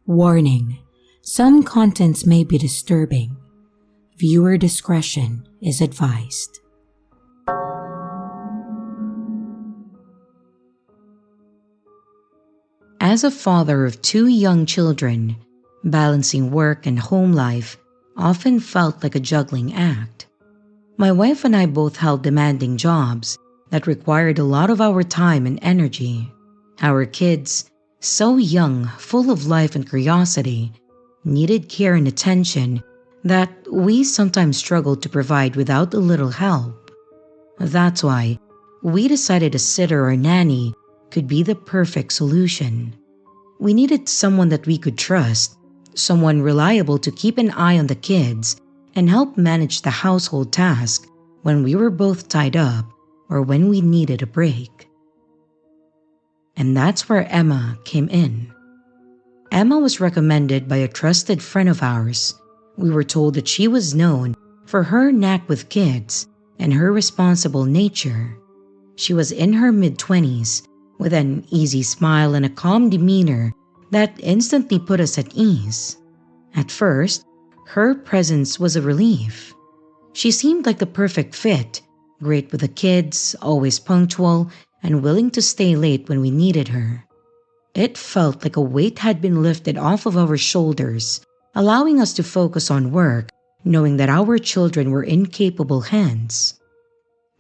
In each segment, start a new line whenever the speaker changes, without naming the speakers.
Warning: some contents may be disturbing. Viewer discretion is advised. As a father of 2 young children, balancing work and home life often felt like a juggling act. My wife and I both held demanding jobs that required a lot of our time and energy. Our kids, so young, full of life and curiosity, needed care and attention that we sometimes struggled to provide without a little help. That's why we decided a sitter or nanny could be the perfect solution. We needed someone that we could trust, someone reliable to keep an eye on the kids and help manage the household task when we were both tied up or when we needed a break. And that's where Emma came in. Emma was recommended by a trusted friend of ours. We were told that she was known for her knack with kids and her responsible nature. She was in her mid-20s with an easy smile and a calm demeanor that instantly put us at ease. At first, her presence was a relief. She seemed like the perfect fit, great with the kids, always punctual, and willing to stay late when we needed her. It felt like a weight had been lifted off of our shoulders, allowing us to focus on work, knowing that our children were in capable hands.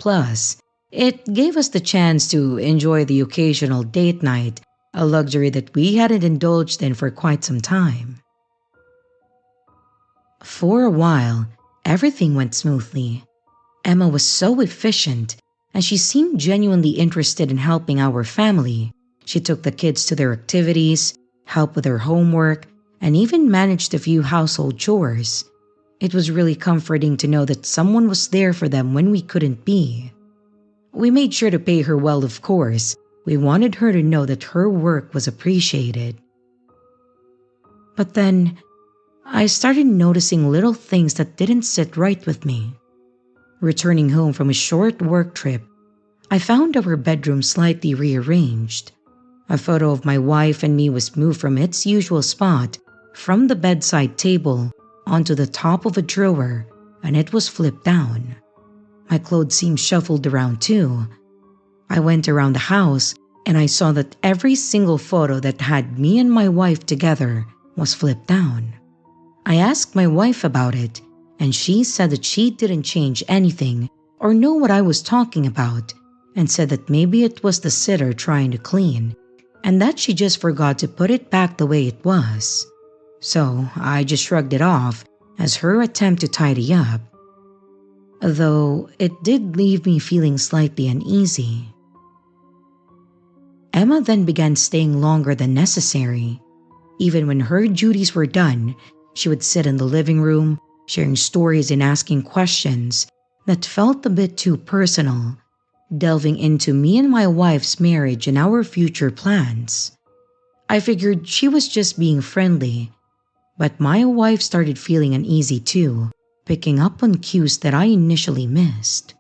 Plus, it gave us the chance to enjoy the occasional date night, a luxury that we hadn't indulged in for quite some time. For a while, everything went smoothly. Emma was so efficient, and she seemed genuinely interested in helping our family. She took the kids to their activities, helped with their homework, and even managed a few household chores. It was really comforting to know that someone was there for them when we couldn't be. We made sure to pay her well, of course. We wanted her to know that her work was appreciated. But then, I started noticing little things that didn't sit right with me. Returning home from a short work trip, I found our bedroom slightly rearranged. A photo of my wife and me was moved from its usual spot, from the bedside table, onto the top of a drawer, and it was flipped down. My clothes seemed shuffled around too. I went around the house and I saw that every single photo that had me and my wife together was flipped down. I asked my wife about it, and she said that she didn't change anything or know what I was talking about, and said that maybe it was the sitter trying to clean, and that she just forgot to put it back the way it was. So I just shrugged it off as her attempt to tidy up. Though it did leave me feeling slightly uneasy. Emma then began staying longer than necessary. Even when her duties were done, she would sit in the living room, sharing stories and asking questions that felt a bit too personal, delving into me and my wife's marriage and our future plans. I figured she was just being friendly, but my wife started feeling uneasy too, picking up on cues that I initially missed.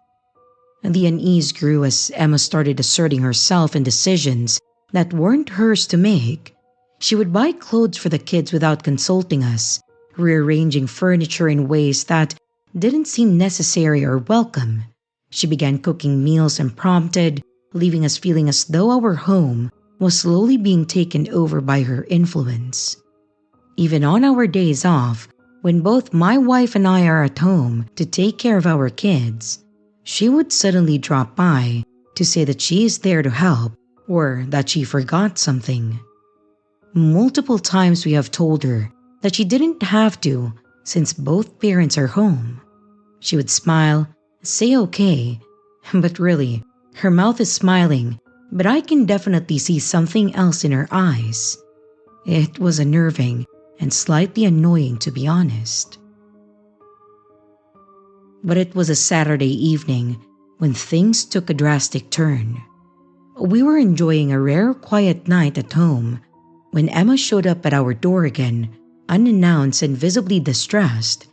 The unease grew as Emma started asserting herself in decisions that weren't hers to make. She would buy clothes for the kids without consulting us, rearranging furniture in ways that didn't seem necessary or welcome. She began cooking meals unprompted, leaving us feeling as though our home was slowly being taken over by her influence. Even on our days off, when both my wife and I are at home to take care of our kids, she would suddenly drop by to say that she is there to help or that she forgot something. Multiple times we have told her that she didn't have to since both parents are home. She would smile, say okay, but really, her mouth is smiling, but I can definitely see something else in her eyes. It was unnerving and slightly annoying, to be honest. But it was a Saturday evening when things took a drastic turn. We were enjoying a rare quiet night at home when Emma showed up at our door again, unannounced and visibly distressed.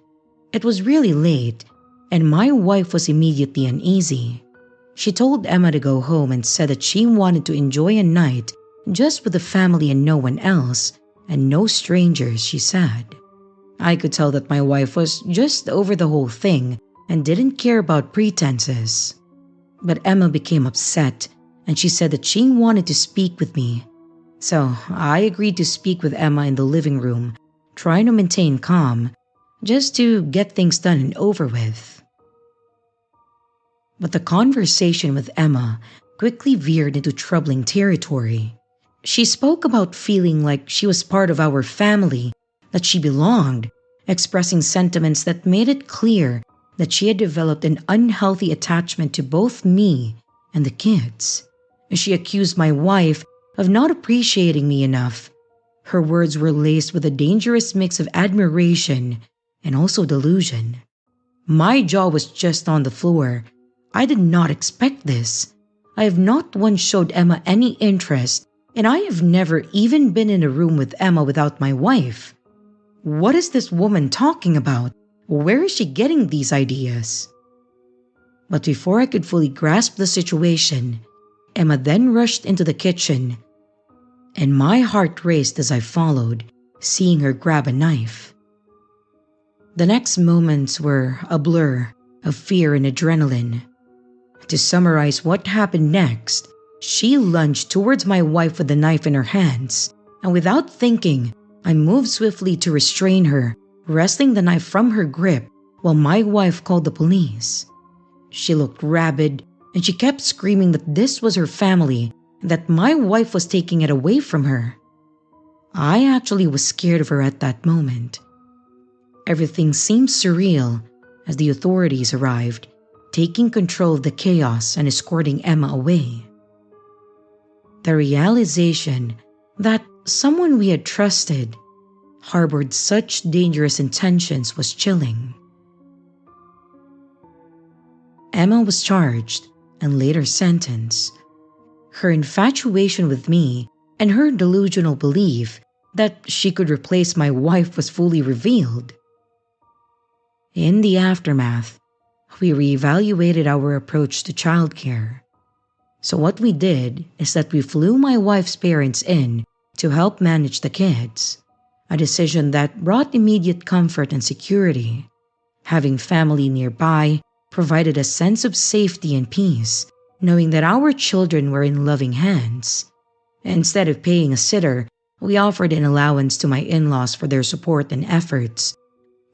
It was really late, and my wife was immediately uneasy. She told Emma to go home and said that she wanted to enjoy a night just with the family and no one else, and no strangers, she said. I could tell that my wife was just over the whole thing and didn't care about pretenses. But Emma became upset and she said that she wanted to speak with me. So I agreed to speak with Emma in the living room, trying to maintain calm, just to get things done and over with. But the conversation with Emma quickly veered into troubling territory. She spoke about feeling like she was part of our family, that she belonged, expressing sentiments that made it clear that she had developed an unhealthy attachment to both me and the kids. She accused my wife of not appreciating me enough. Her words were laced with a dangerous mix of admiration and also delusion. My jaw was just on the floor. I did not expect this. I have not once showed Emma any interest, and I have never even been in a room with Emma without my wife. What is this woman talking about? Where is she getting these ideas? But before I could fully grasp the situation, Emma then rushed into the kitchen, and my heart raced as I followed, seeing her grab a knife. The next moments were a blur of fear and adrenaline. To summarize what happened next, she lunged towards my wife with the knife in her hands, and without thinking, I moved swiftly to restrain her, wresting the knife from her grip while my wife called the police. She looked rabid, and she kept screaming that this was her family and that my wife was taking it away from her. I actually was scared of her at that moment. Everything seemed surreal as the authorities arrived, taking control of the chaos and escorting Emma away. The realization that someone we had trusted harbored such dangerous intentions was chilling. Emma was charged and later sentenced. Her infatuation with me and her delusional belief that she could replace my wife was fully revealed. In the aftermath, we reevaluated our approach to childcare. So what we did is that we flew my wife's parents in to help manage the kids, a decision that brought immediate comfort and security. Having family nearby provided a sense of safety and peace, knowing that our children were in loving hands. Instead of paying a sitter, we offered an allowance to my in-laws for their support and efforts,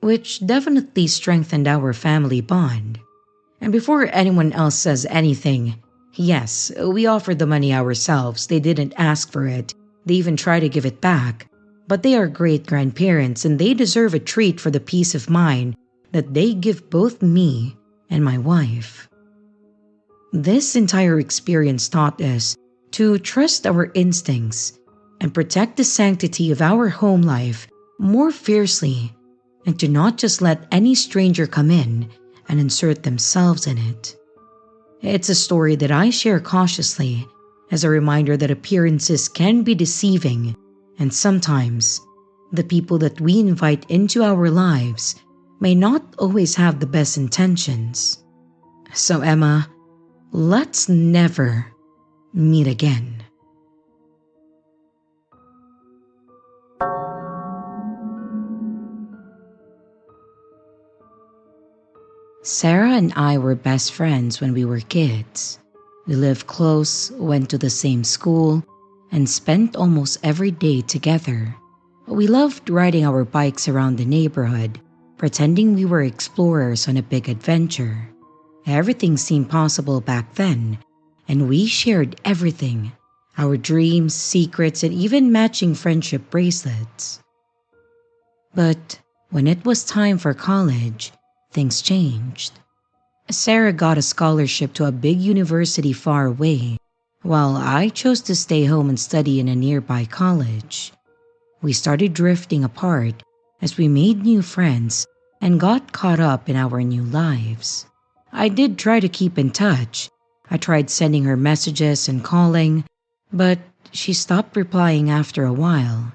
which definitely strengthened our family bond. And before anyone else says anything, yes, we offered the money ourselves. They didn't ask for it. They even tried to give it back. But they are great-grandparents and they deserve a treat for the peace of mind that they give both me and my wife. This entire experience taught us to trust our instincts and protect the sanctity of our home life more fiercely, and to not just let any stranger come in and insert themselves in it. It's a story that I share cautiously as a reminder that appearances can be deceiving, and sometimes the people that we invite into our lives may not always have the best intentions. So Emma, let's never meet again. Sarah and I were best friends when we were kids. We lived close, went to the same school, and spent almost every day together. We loved riding our bikes around the neighborhood, pretending we were explorers on a big adventure. Everything seemed possible back then, and we shared everything, our dreams, secrets, and even matching friendship bracelets. But when it was time for college, things changed. Sarah got a scholarship to a big university far away, while I chose to stay home and study in a nearby college. We started drifting apart as we made new friends and got caught up in our new lives. I did try to keep in touch. I tried sending her messages and calling, but she stopped replying after a while.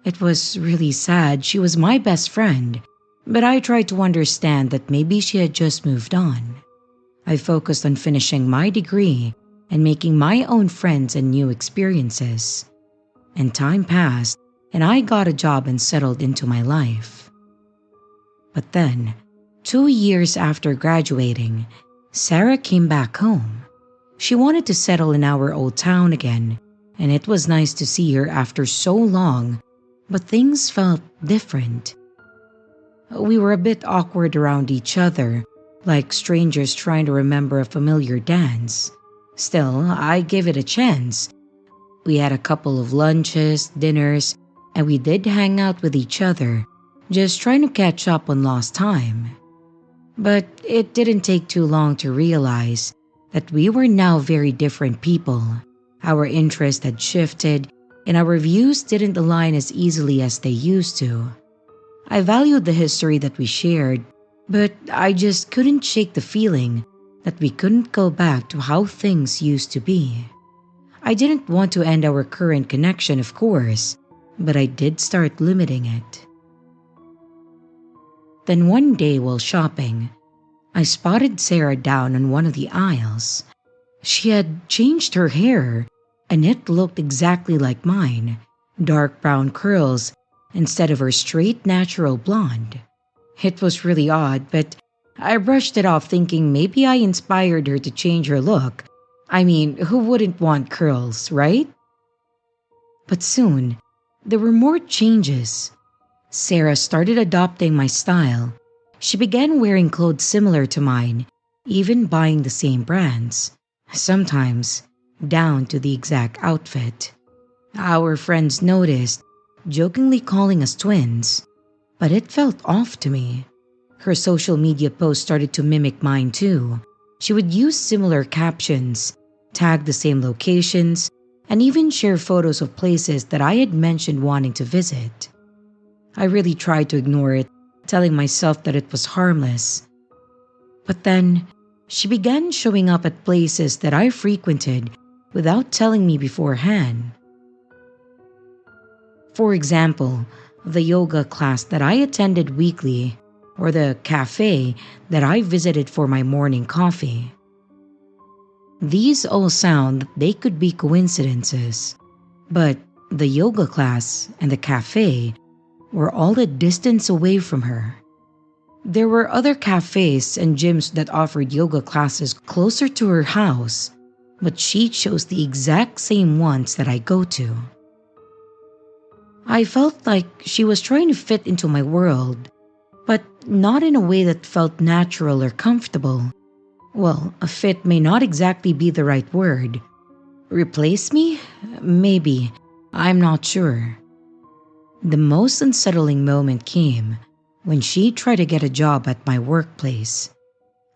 It was really sad. She was my best friend, but I tried to understand that maybe she had just moved on. I focused on finishing my degree and making my own friends and new experiences. And time passed, and I got a job and settled into my life. But then, 2 years after graduating, Sarah came back home. She wanted to settle in our old town again, and it was nice to see her after so long, but things felt different. We were a bit awkward around each other, like strangers trying to remember a familiar dance. Still, I gave it a chance. We had a couple of lunches, dinners, and we did hang out with each other, just trying to catch up on lost time. But it didn't take too long to realize that we were now very different people. Our interests had shifted, and our views didn't align as easily as they used to. I valued the history that we shared, but I just couldn't shake the feeling that we couldn't go back to how things used to be. I didn't want to end our current connection, of course, but I did start limiting it. Then one day while shopping, I spotted Sarah down on one of the aisles. She had changed her hair, and it looked exactly like mine, dark brown curls instead of her straight natural blonde. It was really odd, but I brushed it off thinking maybe I inspired her to change her look. I mean, who wouldn't want curls, right? But soon, there were more changes. Sarah started adopting my style. She began wearing clothes similar to mine, even buying the same brands, sometimes down to the exact outfit. Our friends noticed, jokingly calling us twins, but it felt off to me. Her social media posts started to mimic mine too. She would use similar captions, tag the same locations, and even share photos of places that I had mentioned wanting to visit. I really tried to ignore it, telling myself that it was harmless. But then, she began showing up at places that I frequented without telling me beforehand. For example, the yoga class that I attended weekly, or the cafe that I visited for my morning coffee. These all sound that they could be coincidences, but the yoga class and the cafe were all a distance away from her. There were other cafes and gyms that offered yoga classes closer to her house, but she chose the exact same ones that I go to. I felt like she was trying to fit into my world, but not in a way that felt natural or comfortable. Well, a fit may not exactly be the right word. Replace me? Maybe. I'm not sure. The most unsettling moment came when she tried to get a job at my workplace.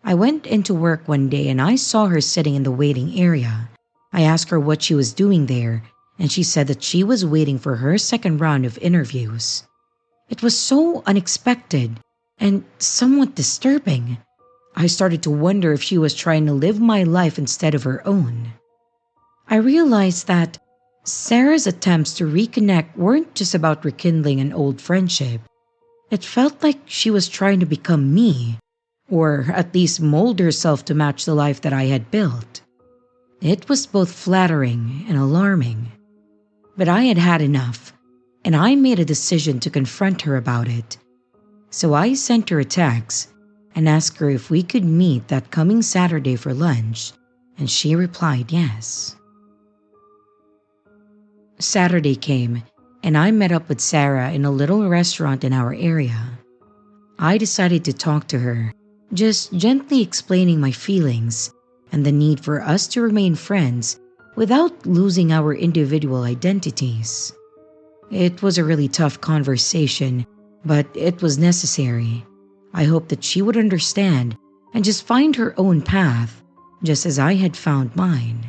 I went into work one day and I saw her sitting in the waiting area. I asked her what she was doing there, and she said that she was waiting for her second round of interviews. It was so unexpected and somewhat disturbing. I started to wonder if she was trying to live my life instead of her own. I realized that Sarah's attempts to reconnect weren't just about rekindling an old friendship. It felt like she was trying to become me, or at least mold herself to match the life that I had built. It was both flattering and alarming. But I had had enough, and I made a decision to confront her about it. So I sent her a text and asked her if we could meet that coming Saturday for lunch, and she replied yes. Saturday came, and I met up with Sarah in a little restaurant in our area. I decided to talk to her, just gently explaining my feelings and the need for us to remain friends without losing our individual identities. It was a really tough conversation, but it was necessary. I hoped that she would understand and just find her own path, just as I had found mine.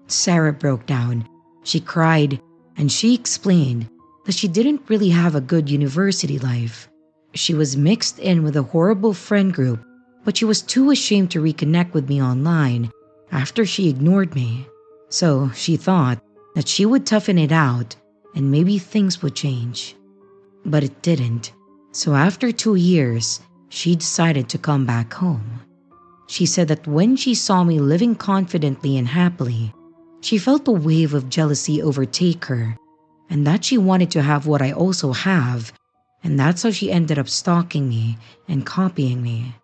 Sarah broke down. She cried, and she explained that she didn't really have a good university life. She was mixed in with a horrible friend group, but she was too ashamed to reconnect with me online after she ignored me. So she thought that she would toughen it out and maybe things would change. But it didn't. So after 2 years, she decided to come back home. She said that when she saw me living confidently and happily, she felt a wave of jealousy overtake her, and that she wanted to have what I also have, and that's how she ended up stalking me and copying me.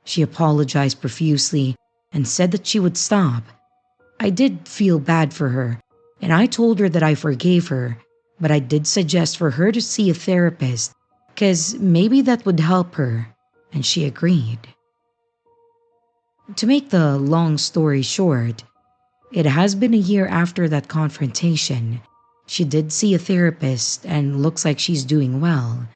She apologized profusely and said that she would stop. I did feel bad for her, and I told her that I forgave her, but I did suggest for her to see a therapist because maybe that would help her, and she agreed. To make the long story short, it has been a year after that confrontation. She did see a therapist and looks like she's doing well.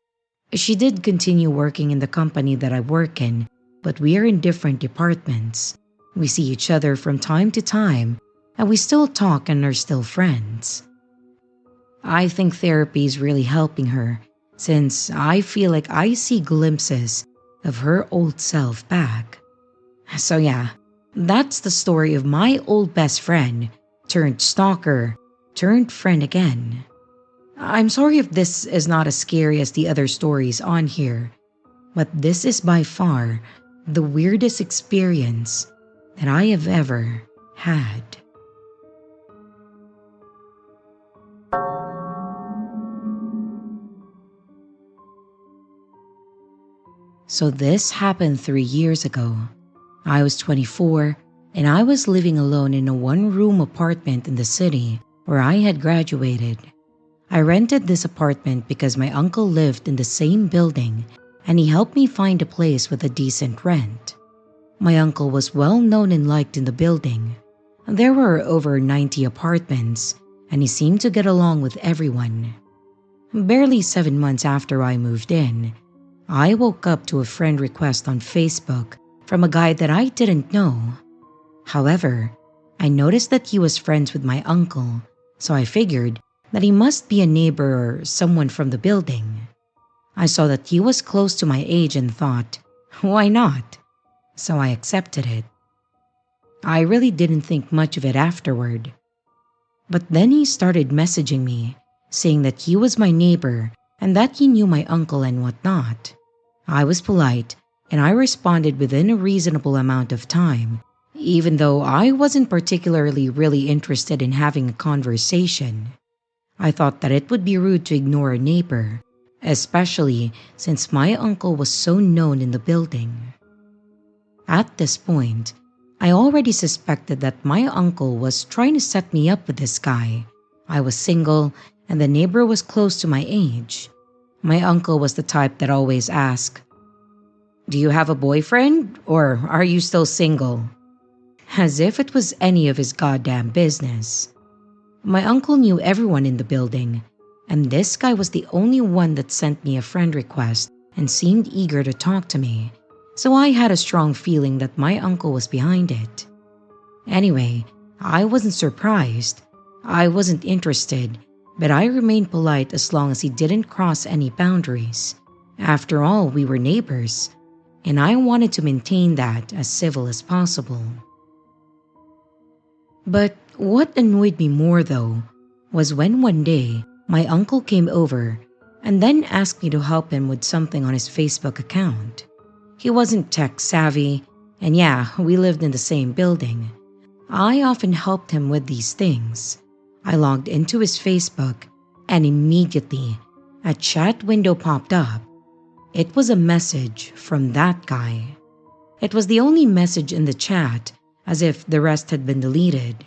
She did continue working in the company that I work in, but we are in different departments. We see each other from time to time, and we still talk and are still friends. I think therapy is really helping her, since I feel like I see glimpses of her old self back. So yeah, that's the story of my old best friend turned stalker turned friend again. I'm sorry if this is not as scary as the other stories on here, but this is by far the weirdest experience that I have ever had. So this happened 3 years ago. I was 24 and I was living alone in a one-room apartment in the city where I had graduated. I rented this apartment because my uncle lived in the same building and he helped me find a place with a decent rent. My uncle was well known and liked in the building. There were over 90 apartments and he seemed to get along with everyone. Barely 7 months after I moved in, I woke up to a friend request on Facebook from a guy that I didn't know. However, I noticed that he was friends with my uncle, so I figured that he must be a neighbor or someone from the building. I saw that he was close to my age and thought, why not? So I accepted it. I really didn't think much of it afterward. But then he started messaging me, saying that he was my neighbor and that he knew my uncle and whatnot. I was polite and I responded within a reasonable amount of time, even though I wasn't particularly really interested in having a conversation. I thought that it would be rude to ignore a neighbor, especially since my uncle was so known in the building. At this point, I already suspected that my uncle was trying to set me up with this guy. I was single and the neighbor was close to my age. My uncle was the type that always asked, "Do you have a boyfriend or are you still single?" As if it was any of his goddamn business. My uncle knew everyone in the building, and this guy was the only one that sent me a friend request and seemed eager to talk to me, so I had a strong feeling that my uncle was behind it. Anyway, I wasn't surprised. I wasn't interested, but I remained polite as long as he didn't cross any boundaries. After all, we were neighbors, and I wanted to maintain that as civil as possible. But what annoyed me more though was when one day my uncle came over and then asked me to help him with something on his Facebook account. He wasn't tech savvy, and yeah, we lived in the same building. I often helped him with these things. I logged into his Facebook and immediately a chat window popped up. It was a message from that guy. It was the only message in the chat, as if the rest had been deleted.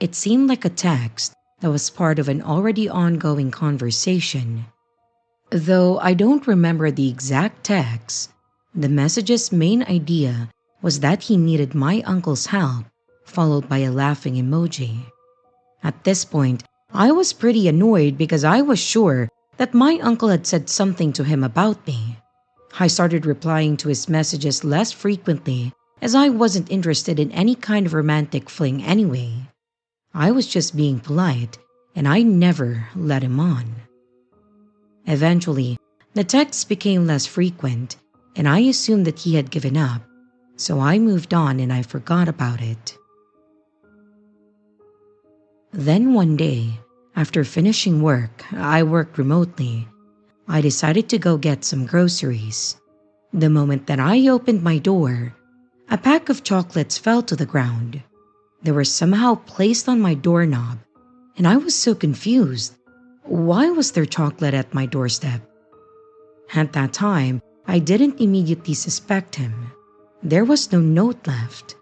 It seemed like a text that was part of an already ongoing conversation. Though I don't remember the exact text, the message's main idea was that he needed my uncle's help, followed by a laughing emoji. At this point, I was pretty annoyed because I was sure that my uncle had said something to him about me. I started replying to his messages less frequently as I wasn't interested in any kind of romantic fling anyway. I was just being polite and I never let him on. Eventually, the texts became less frequent and I assumed that he had given up, so I moved on and I forgot about it. Then one day, after finishing work, I worked remotely. I decided to go get some groceries. The moment that I opened my door, a pack of chocolates fell to the ground. They were somehow placed on my doorknob, and I was so confused. Why was there chocolate at my doorstep? At that time, I didn't immediately suspect him. There was no note left.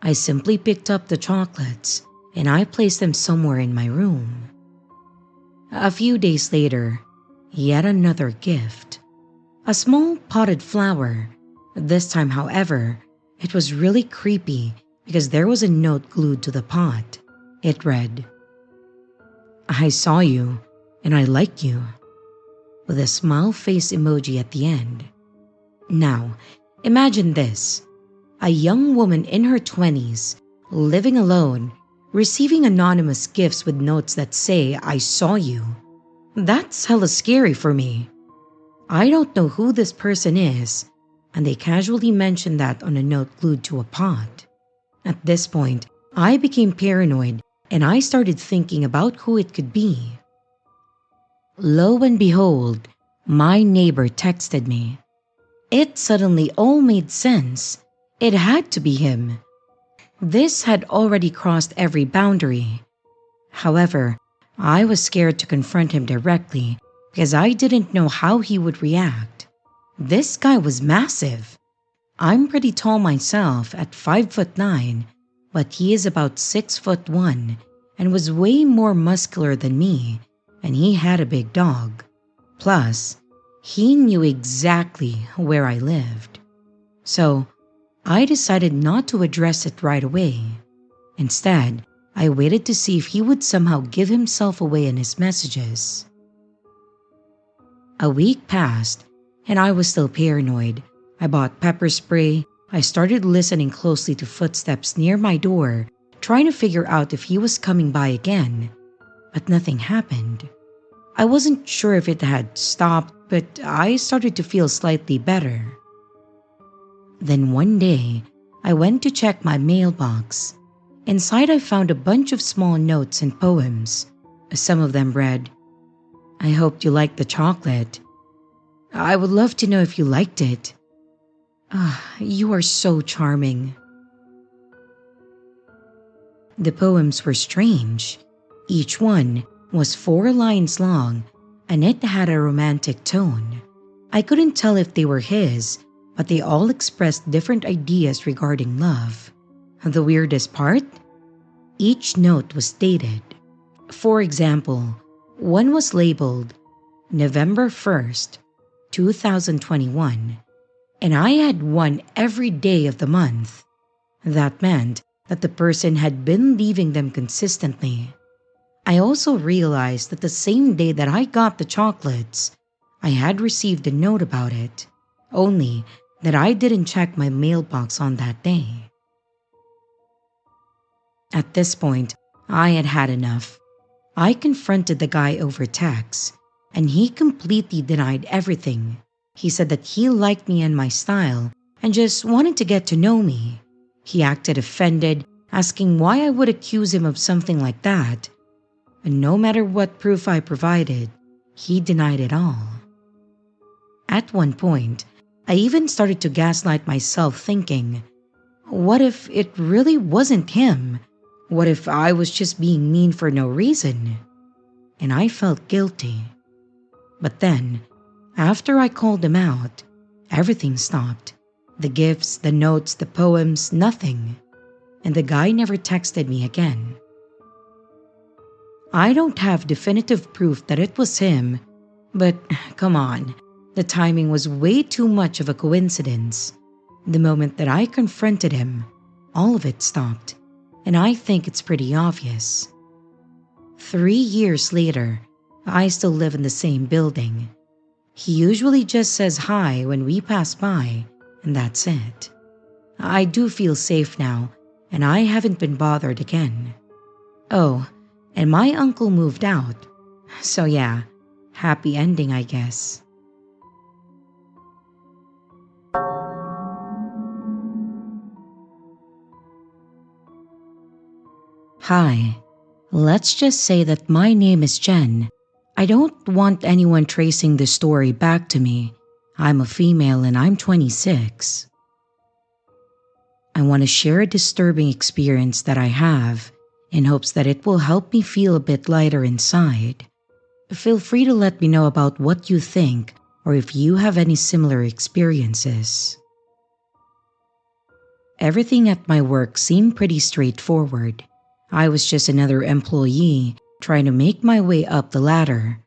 I simply picked up the chocolates and I placed them somewhere in my room. A few days later, yet another gift. A small potted flower. This time, however, it was really creepy because there was a note glued to the pot. It read, "I saw you and I like you," with a smile face emoji at the end. Now, imagine this. A young woman in her 20s, living alone, receiving anonymous gifts with notes that say, "I saw you." That's hella scary for me. I don't know who this person is, and they casually mentioned that on a note glued to a pot. At this point, I became paranoid and I started thinking about who it could be. Lo and behold, my neighbor texted me. It suddenly all made sense. It had to be him. This had already crossed every boundary. However, I was scared to confront him directly because I didn't know how he would react. This guy was massive. I'm pretty tall myself at 5'9", but he is about 6'1" and was way more muscular than me, and he had a big dog. Plus, he knew exactly where I lived. So, I decided not to address it right away. Instead, I waited to see if he would somehow give himself away in his messages. A week passed, and I was still paranoid. I bought pepper spray. I started listening closely to footsteps near my door, trying to figure out if he was coming by again. But nothing happened. I wasn't sure if it had stopped, but I started to feel slightly better. Then one day, I went to check my mailbox. Inside, I found a bunch of small notes and poems. Some of them read, "I hoped you liked the chocolate. I would love to know if you liked it. You are so charming." The poems were strange. Each one was 4 lines long, and it had a romantic tone. I couldn't tell if they were his, but they all expressed different ideas regarding love. The weirdest part? Each note was dated. For example, one was labeled November 1st, 2021, and I had one every day of the month. That meant that the person had been leaving them consistently. I also realized that the same day that I got the chocolates, I had received a note about it, only that I didn't check my mailbox on that day. At this point, I had had enough. I confronted the guy over text, and he completely denied everything. He said that he liked me and my style and just wanted to get to know me. He acted offended, asking why I would accuse him of something like that. And no matter what proof I provided, he denied it all. At one point, I even started to gaslight myself thinking, what if it really wasn't him? What if I was just being mean for no reason? And I felt guilty. But then, after I called him out, everything stopped. The gifts, the notes, the poems, nothing. And the guy never texted me again. I don't have definitive proof that it was him, but come on, the timing was way too much of a coincidence. The moment that I confronted him, all of it stopped, and I think it's pretty obvious. 3 years later, I still live in the same building. He usually just says hi when we pass by, and that's it. I do feel safe now, and I haven't been bothered again. Oh, and my uncle moved out. So yeah, happy ending, I guess. Hi, let's just say that my name is Jen. I don't want anyone tracing this story back to me. I'm a female and I'm 26. I want to share a disturbing experience that I have in hopes that it will help me feel a bit lighter inside. Feel free to let me know about what you think or if you have any similar experiences. Everything at my work seemed pretty straightforward. I was just another employee trying to make my way up the ladder.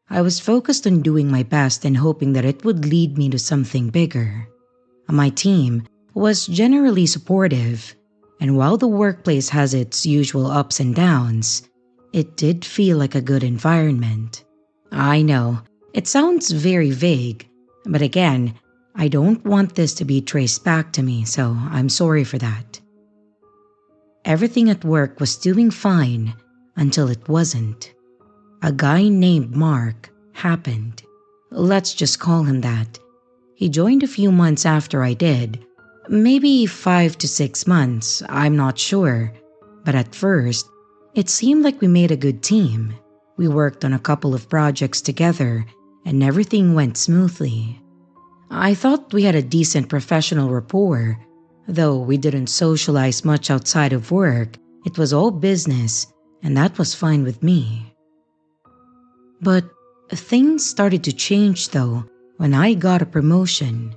I was focused on doing my best and hoping that it would lead me to something bigger. My team was generally supportive, and while the workplace has its usual ups and downs, it did feel like a good environment. I know, it sounds very vague, but again, I don't want this to be traced back to me, so I'm sorry for that. Everything at work was doing fine until it wasn't. A guy named Mark happened. Let's just call him that. He joined a few months after I did. Maybe 5 to 6 months, I'm not sure. But at first, it seemed like we made a good team. We worked on a couple of projects together and everything went smoothly. I thought we had a decent professional rapport. Though we didn't socialize much outside of work, it was all business, and that was fine with me. But things started to change though when I got a promotion.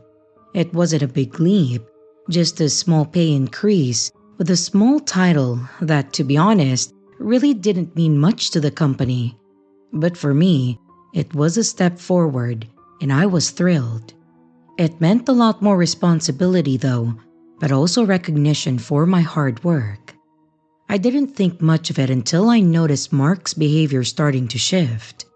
It wasn't a big leap, just a small pay increase with a small title that, to be honest, really didn't mean much to the company. But for me, it was a step forward, and I was thrilled. It meant a lot more responsibility though, but also recognition for my hard work. I didn't think much of it until I noticed Mark's behavior starting to shift.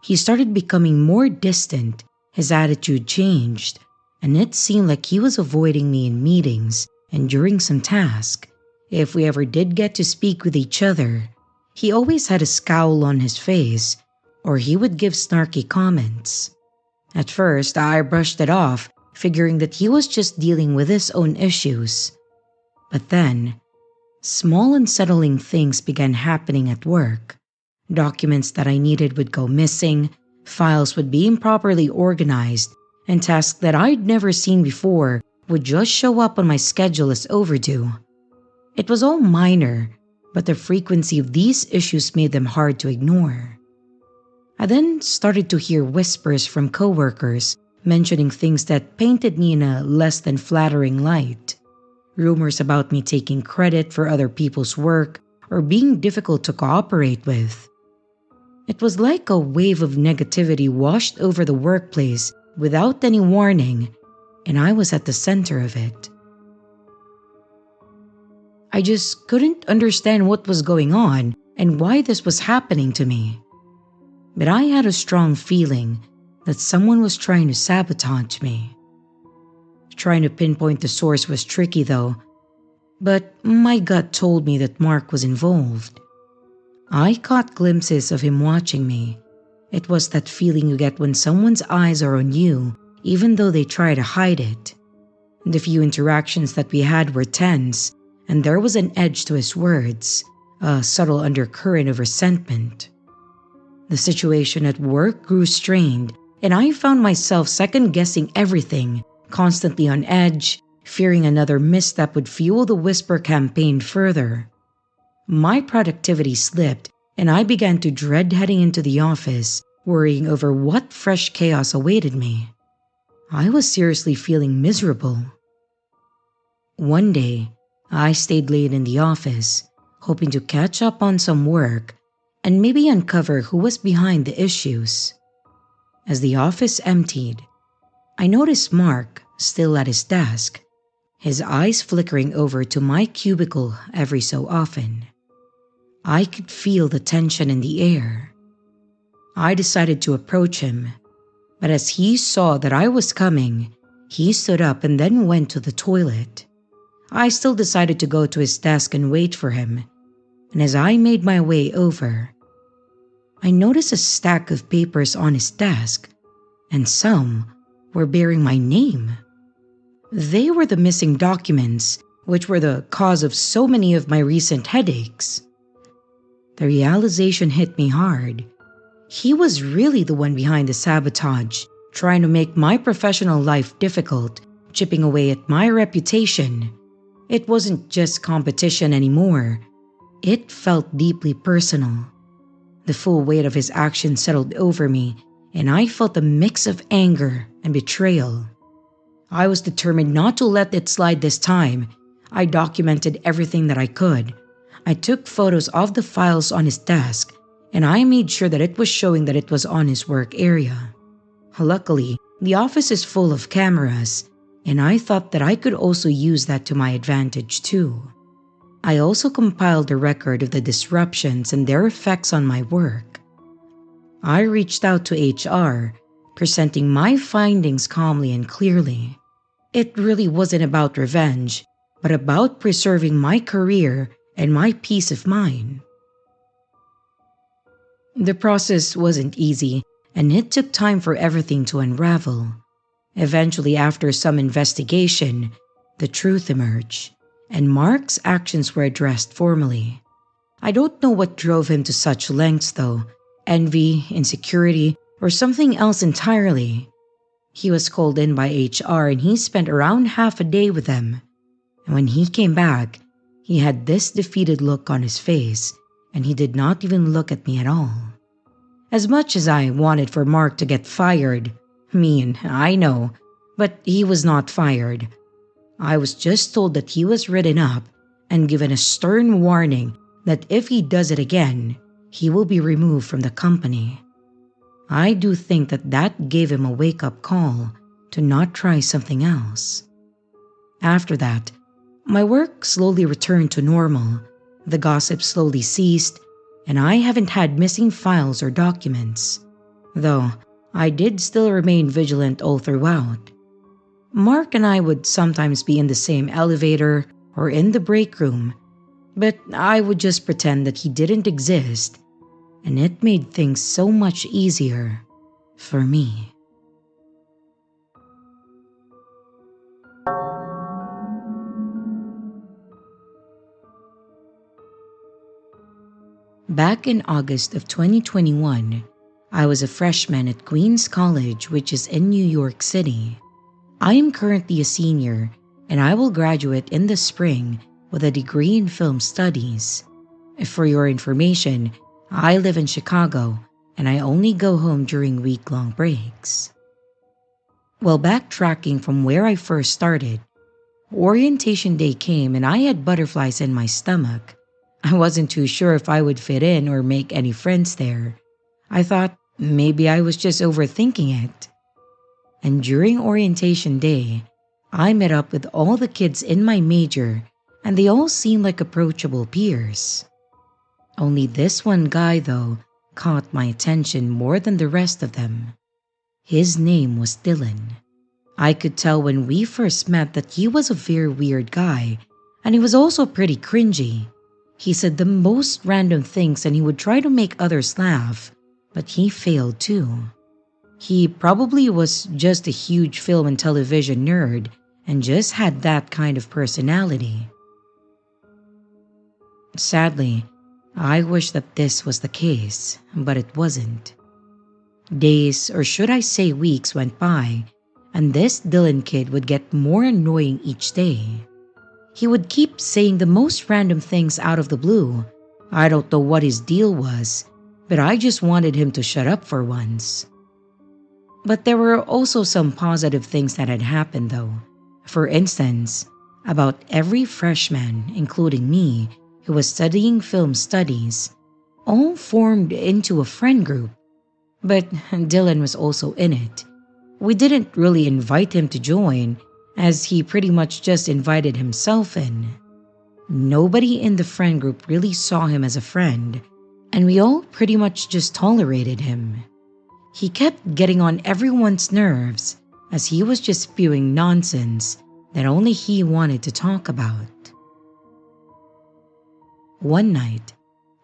He started becoming more distant, his attitude changed, and it seemed like he was avoiding me in meetings and during some task. If we ever did get to speak with each other, he always had a scowl on his face, or he would give snarky comments. At first, I brushed it off, figuring that he was just dealing with his own issues. But then, small unsettling things began happening at work. Documents that I needed would go missing, files would be improperly organized, and tasks that I'd never seen before would just show up on my schedule as overdue. It was all minor, but the frequency of these issues made them hard to ignore. I then started to hear whispers from coworkers mentioning things that painted me in a less than flattering light. Rumors about me taking credit for other people's work or being difficult to cooperate with. It was like a wave of negativity washed over the workplace without any warning, and I was at the center of it. I just couldn't understand what was going on and why this was happening to me. But I had a strong feeling that someone was trying to sabotage me. Trying to pinpoint the source was tricky though, but my gut told me that Mark was involved. I caught glimpses of him watching me. It was that feeling you get when someone's eyes are on you, even though they try to hide it. The few interactions that we had were tense, and there was an edge to his words, a subtle undercurrent of resentment. The situation at work grew strained, and I found myself second-guessing everything, constantly on edge, fearing another misstep would fuel the whisper campaign further. My productivity slipped, and I began to dread heading into the office, worrying over what fresh chaos awaited me. I was seriously feeling miserable. One day, I stayed late in the office, hoping to catch up on some work and maybe uncover who was behind the issues. As the office emptied, I noticed Mark still at his desk, his eyes flickering over to my cubicle every so often. I could feel the tension in the air. I decided to approach him, but as he saw that I was coming, he stood up and then went to the toilet. I still decided to go to his desk and wait for him, and as I made my way over, I noticed a stack of papers on his desk, and some were bearing my name. They were the missing documents, which were the cause of so many of my recent headaches. The realization hit me hard. He was really the one behind the sabotage, trying to make my professional life difficult, chipping away at my reputation. It wasn't just competition anymore. It felt deeply personal. The full weight of his actions settled over me, and I felt a mix of anger and betrayal. I was determined not to let it slide this time. I documented everything that I could. I took photos of the files on his desk, and I made sure that it was showing that it was on his work area. Luckily, the office is full of cameras, and I thought that I could also use that to my advantage too. I also compiled a record of the disruptions and their effects on my work. I reached out to HR, presenting my findings calmly and clearly. It really wasn't about revenge, but about preserving my career and my peace of mind. The process wasn't easy, and it took time for everything to unravel. Eventually, after some investigation, the truth emerged, and Mark's actions were addressed formally. I don't know what drove him to such lengths though, envy, insecurity, or something else entirely. He was called in by HR and he spent around half a day with them. And when he came back, he had this defeated look on his face, and he did not even look at me at all. As much as I wanted for Mark to get fired, mean, I know, but he was not fired. I was just told that he was written up and given a stern warning that if he does it again, he will be removed from the company. I do think that that gave him a wake-up call to not try something else. After that, my work slowly returned to normal, the gossip slowly ceased, and I haven't had missing files or documents. Though, I did still remain vigilant all throughout. Mark and I would sometimes be in the same elevator or in the break room, but I would just pretend that he didn't exist, and it made things so much easier for me. Back in August of 2021, I was a freshman at Queens College, which is in New York City. I am currently a senior, and I will graduate in the spring with a degree in film studies. For your information, I live in Chicago, and I only go home during week-long breaks. Well, backtracking from where I first started, orientation day came and I had butterflies in my stomach. I wasn't too sure if I would fit in or make any friends there. I thought maybe I was just overthinking it. And during orientation day, I met up with all the kids in my major, and they all seemed like approachable peers. Only this one guy, though, caught my attention more than the rest of them. His name was Dylan. I could tell when we first met that he was a very weird guy, and he was also pretty cringy. He said the most random things and he would try to make others laugh, but he failed too. He probably was just a huge film and television nerd and just had that kind of personality. Sadly, I wish that this was the case, but it wasn't. Days, or should I say weeks, went by, and this Dylan kid would get more annoying each day. He would keep saying the most random things out of the blue. I don't know what his deal was, but I just wanted him to shut up for once. But there were also some positive things that had happened though. For instance, about every freshman, including me, who was studying film studies, all formed into a friend group. But Dylan was also in it. We didn't really invite him to join, as he pretty much just invited himself in. Nobody in the friend group really saw him as a friend, and we all pretty much just tolerated him. He kept getting on everyone's nerves, as he was just spewing nonsense that only he wanted to talk about. One night,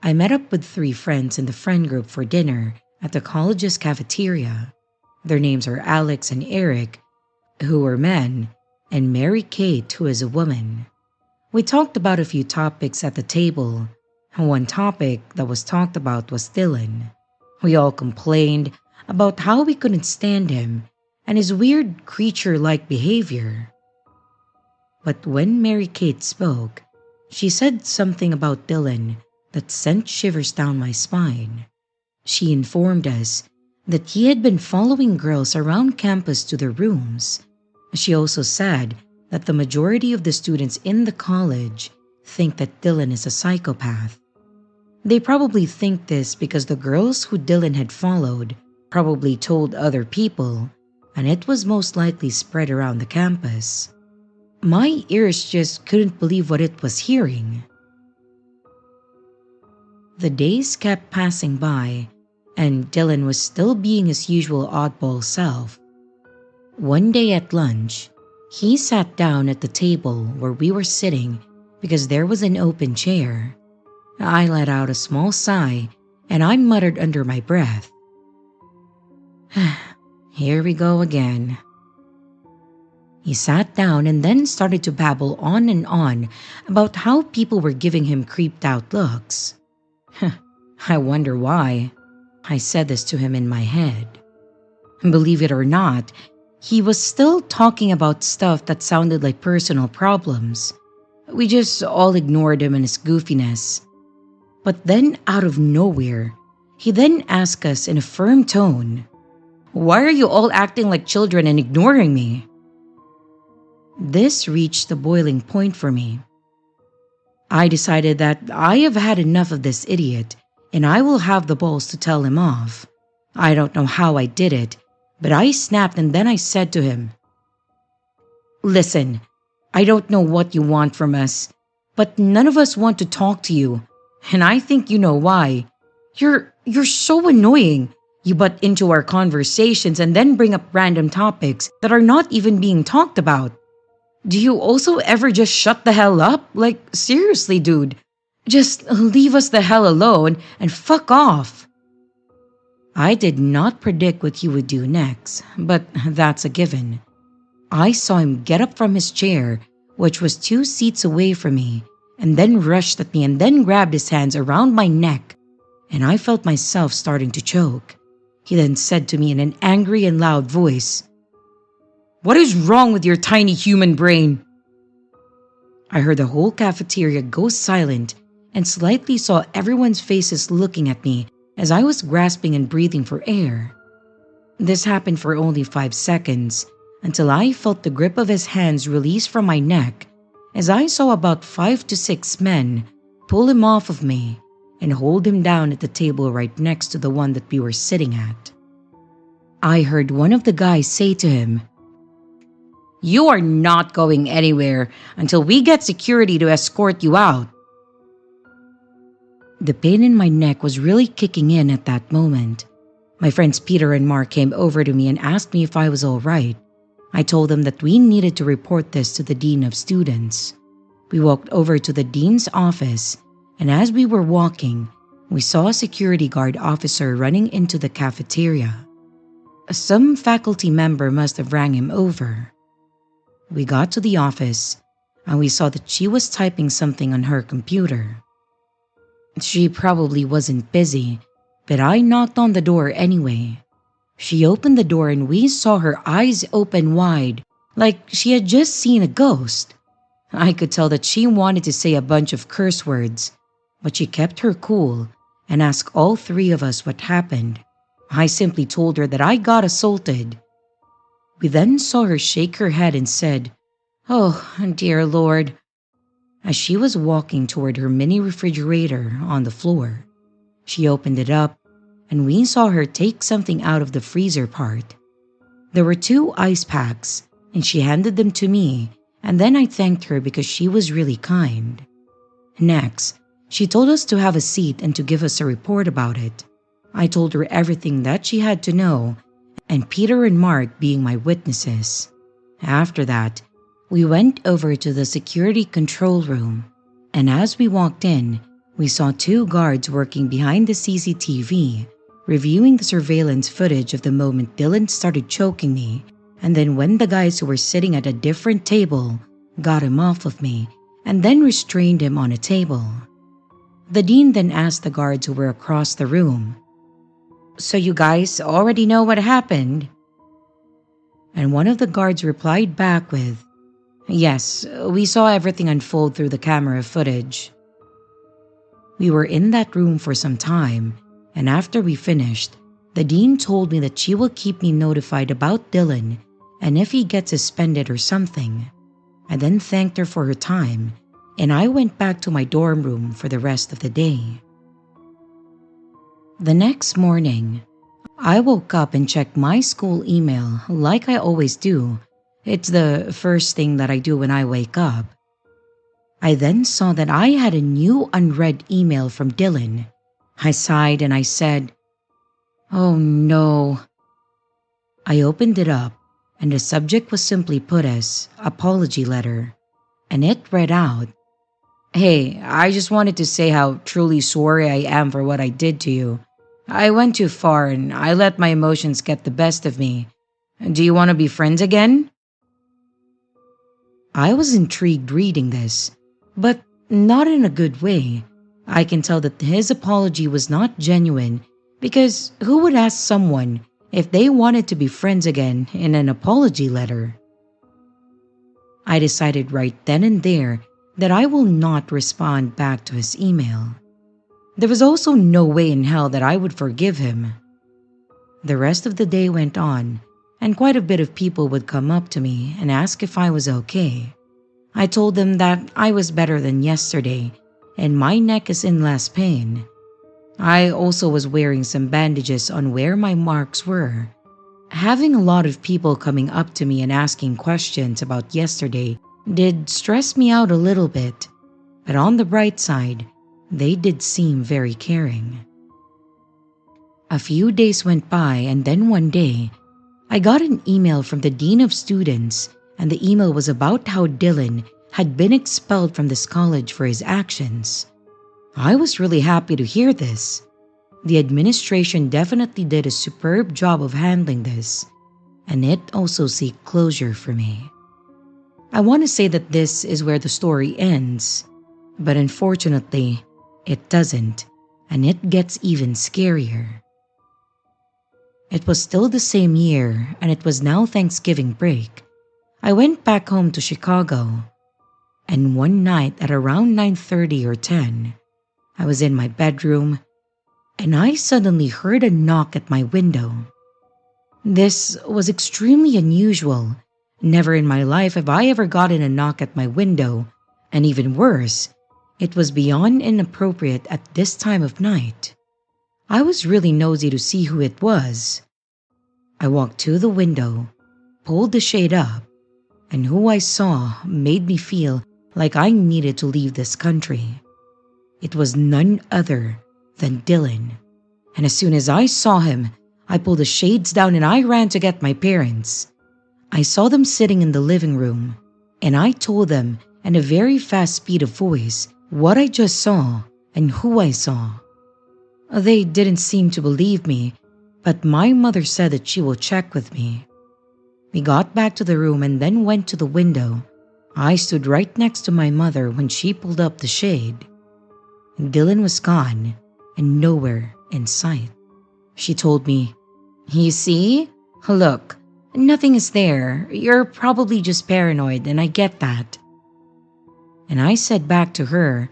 I met up with 3 friends in the friend group for dinner at the college's cafeteria. Their names are Alex and Eric, who were men, and Mary Kate, who is a woman. We talked about a few topics at the table. One topic that was talked about was Dylan. We all complained about how we couldn't stand him and his weird creature-like behavior. But when Mary Kate spoke, she said something about Dylan that sent shivers down my spine. She informed us that he had been following girls around campus to their rooms. She also said that the majority of the students in the college think that Dylan is a psychopath. They probably think this because the girls who Dylan had followed probably told other people, and it was most likely spread around the campus. My ears just couldn't believe what it was hearing. The days kept passing by, and Dylan was still being his usual oddball self. One day at lunch, he sat down at the table where we were sitting because there was an open chair. I let out a small sigh and I muttered under my breath, "Here we go again." He sat down and then started to babble on and on about how people were giving him creeped out looks. I wonder why. I said this to him in my head. Believe it or not, he was still talking about stuff that sounded like personal problems. We just all ignored him and his goofiness. But then out of nowhere, he then asked us in a firm tone, "Why are you all acting like children and ignoring me?" This reached the boiling point for me. I decided that I have had enough of this idiot and I will have the balls to tell him off. I don't know how I did it, but I snapped and then I said to him, "Listen, I don't know what you want from us, but none of us want to talk to you, and I think you know why. You're so annoying. You butt into our conversations and then bring up random topics that are not even being talked about. Do you also ever just shut the hell up? Like, seriously, dude. Just leave us the hell alone and fuck off." I did not predict what he would do next, but that's a given. I saw him get up from his chair, which was 2 seats away from me, and then rushed at me and then grabbed his hands around my neck, and I felt myself starting to choke. He then said to me in an angry and loud voice, "What is wrong with your tiny human brain?" I heard the whole cafeteria go silent and slightly saw everyone's faces looking at me as I was grasping and breathing for air. This happened for only 5 seconds until I felt the grip of his hands release from my neck as I saw about 5 to 6 men pull him off of me and hold him down at the table right next to the one that we were sitting at. I heard one of the guys say to him, "You are not going anywhere until we get security to escort you out." The pain in my neck was really kicking in at that moment. My friends Peter and Mark came over to me and asked me if I was all right. I told them that we needed to report this to the Dean of Students. We walked over to the Dean's office, and as we were walking, we saw a security guard officer running into the cafeteria. Some faculty member must have rang him over. We got to the office, and we saw that she was typing something on her computer. She probably wasn't busy, but I knocked on the door anyway. She opened the door and we saw her eyes open wide, like she had just seen a ghost. I could tell that she wanted to say a bunch of curse words, but she kept her cool and asked all 3 of us what happened. I simply told her that I got assaulted. We then saw her shake her head and said, "Oh, dear Lord," as she was walking toward her mini refrigerator on the floor. She opened it up, and we saw her take something out of the freezer part. There were 2 ice packs, and she handed them to me, and then I thanked her because she was really kind. Next, she told us to have a seat and to give us a report about it. I told her everything that she had to know, and Peter and Mark being my witnesses. After that, we went over to the security control room, and as we walked in, we saw 2 guards working behind the CCTV, reviewing the surveillance footage of the moment Dylan started choking me, and then when the guys who were sitting at a different table got him off of me and then restrained him on a table. The dean then asked the guards who were across the room, "So you guys already know what happened?" And one of the guards replied back with, "Yes, we saw everything unfold through the camera footage." We were in that room for some time, And after we finished, the dean told me that she will keep me notified about Dylan and if he gets suspended or something. I then thanked her for her time, and I went back to my dorm room for the rest of the day. The next morning, I woke up and checked my school email like I always do. It's the first thing that I do when I wake up. I then saw that I had a new unread email from Dylan. I sighed and I said, "Oh no." I opened it up, and the subject was simply put as apology letter, and it read out, "Hey, I just wanted to say how truly sorry I am for what I did to you. I went too far and I let my emotions get the best of me. Do you want to be friends again?" I was intrigued reading this, but not in a good way. I can tell that his apology was not genuine because who would ask someone if they wanted to be friends again in an apology letter? I decided right then and there that I will not respond back to his email. There was also no way in hell that I would forgive him. The rest of the day went on, and quite a bit of people would come up to me and ask if I was okay. I told them that I was better than yesterday and my neck is in less pain. I also was wearing some bandages on where my marks were. Having a lot of people coming up to me and asking questions about yesterday did stress me out a little bit, but on the bright side, they did seem very caring. A few days went by, and then one day, I got an email from the Dean of Students, and the email was about how Dylan had been expelled from this college for his actions. I was really happy to hear this. The administration definitely did a superb job of handling this, and it also seeked closure for me. I want to say that this is where the story ends, but unfortunately, it doesn't, and it gets even scarier. It was still the same year, and it was now Thanksgiving break. I went back home to Chicago, and one night at around 9:30 or 10, I was in my bedroom, and I suddenly heard a knock at my window. This was extremely unusual. Never in my life have I ever gotten a knock at my window, and even worse, it was beyond inappropriate at this time of night. I was really nosy to see who it was. I walked to the window, pulled the shade up, and who I saw made me feel like I needed to leave this country. It was none other than Dylan, and as soon as I saw him, I pulled the shades down and I ran to get my parents. I saw them sitting in the living room, and I told them in a very fast speed of voice what I just saw and who I saw. They didn't seem to believe me, but my mother said that she will check with me. We got back to the room and then went to the window. I stood right next to my mother when she pulled up the shade. Dylan was gone and nowhere in sight. She told me, "You see? Look, nothing is there. You're probably just paranoid, and I get that." And I said back to her,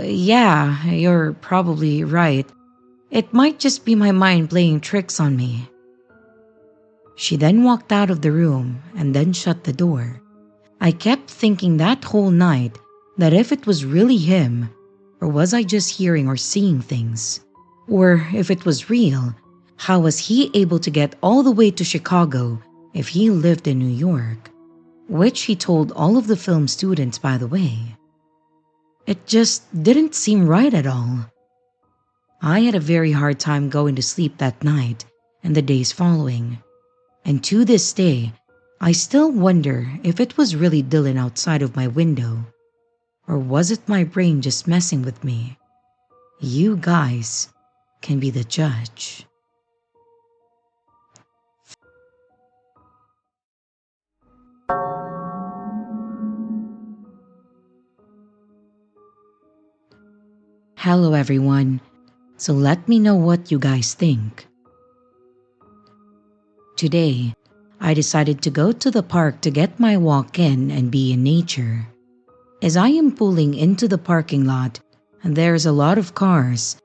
"Yeah, you're probably right. It might just be my mind playing tricks on me." She then walked out of the room and then shut the door. I kept thinking that whole night that if it was really him, or was I just hearing or seeing things? Or if it was real, how was he able to get all the way to Chicago if he lived in New York? Which he told all of the film students, by the way. It just didn't seem right at all. I had a very hard time going to sleep that night and the days following. And to this day, I still wonder if it was really Dylan outside of my window, or was it my brain just messing with me? You guys can be the judge. Hello everyone, so let me know what you guys think. Today, I decided to go to the park to get my walk in and be in nature. As I am pulling into the parking lot, there's a lot of cars,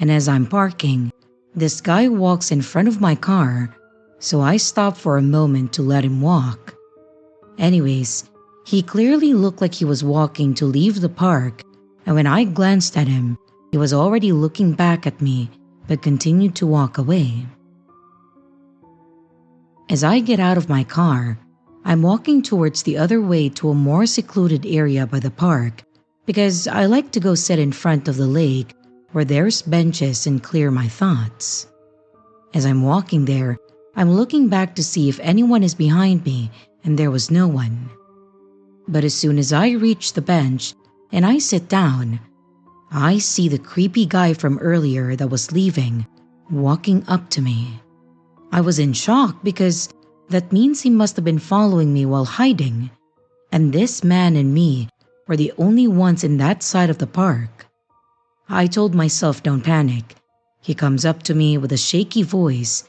and as I'm parking, this guy walks in front of my car, so I stop for a moment to let him walk. Anyways, he clearly looked like he was walking to leave the park, and when I glanced at him, he was already looking back at me but continued to walk away. As I get out of my car, I'm walking towards the other way to a more secluded area by the park because I like to go sit in front of the lake where there's benches and clear my thoughts. As I'm walking there, I'm looking back to see if anyone is behind me, and there was no one. But as soon as I reach the bench and I sit down, I see the creepy guy from earlier that was leaving, walking up to me. I was in shock because that means he must have been following me while hiding, and this man and me were the only ones in that side of the park. I told myself don't panic. He comes up to me with a shaky voice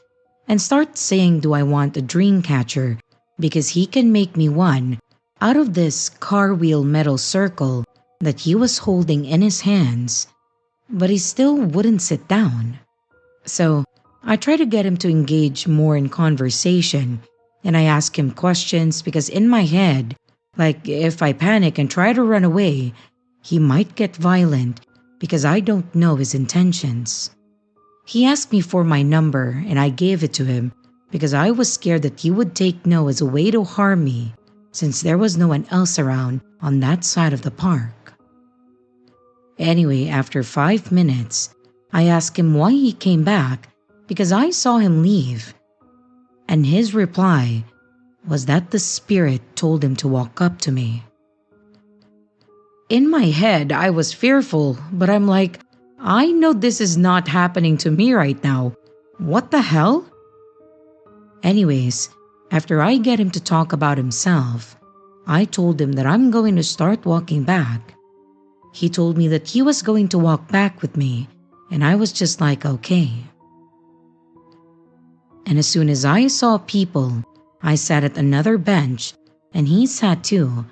and starts saying do I want a dream catcher because he can make me one out of this car wheel metal circle that he was holding in his hands, but he still wouldn't sit down. So I try to get him to engage more in conversation, and I ask him questions because in my head, like if I panic and try to run away, he might get violent because I don't know his intentions. He asked me for my number and I gave it to him because I was scared that he would take no as a way to harm me since there was no one else around on that side of the park. Anyway, after 5 minutes, I asked him why he came back because I saw him leave. And his reply was that the spirit told him to walk up to me. In my head, I was fearful, but I'm like, I know this is not happening to me right now. What the hell? Anyways, after I get him to talk about himself, I told him that I'm going to start walking back. He told me that he was going to walk back with me, and I was just like, okay. And as soon as I saw people, I sat at another bench, and he sat too.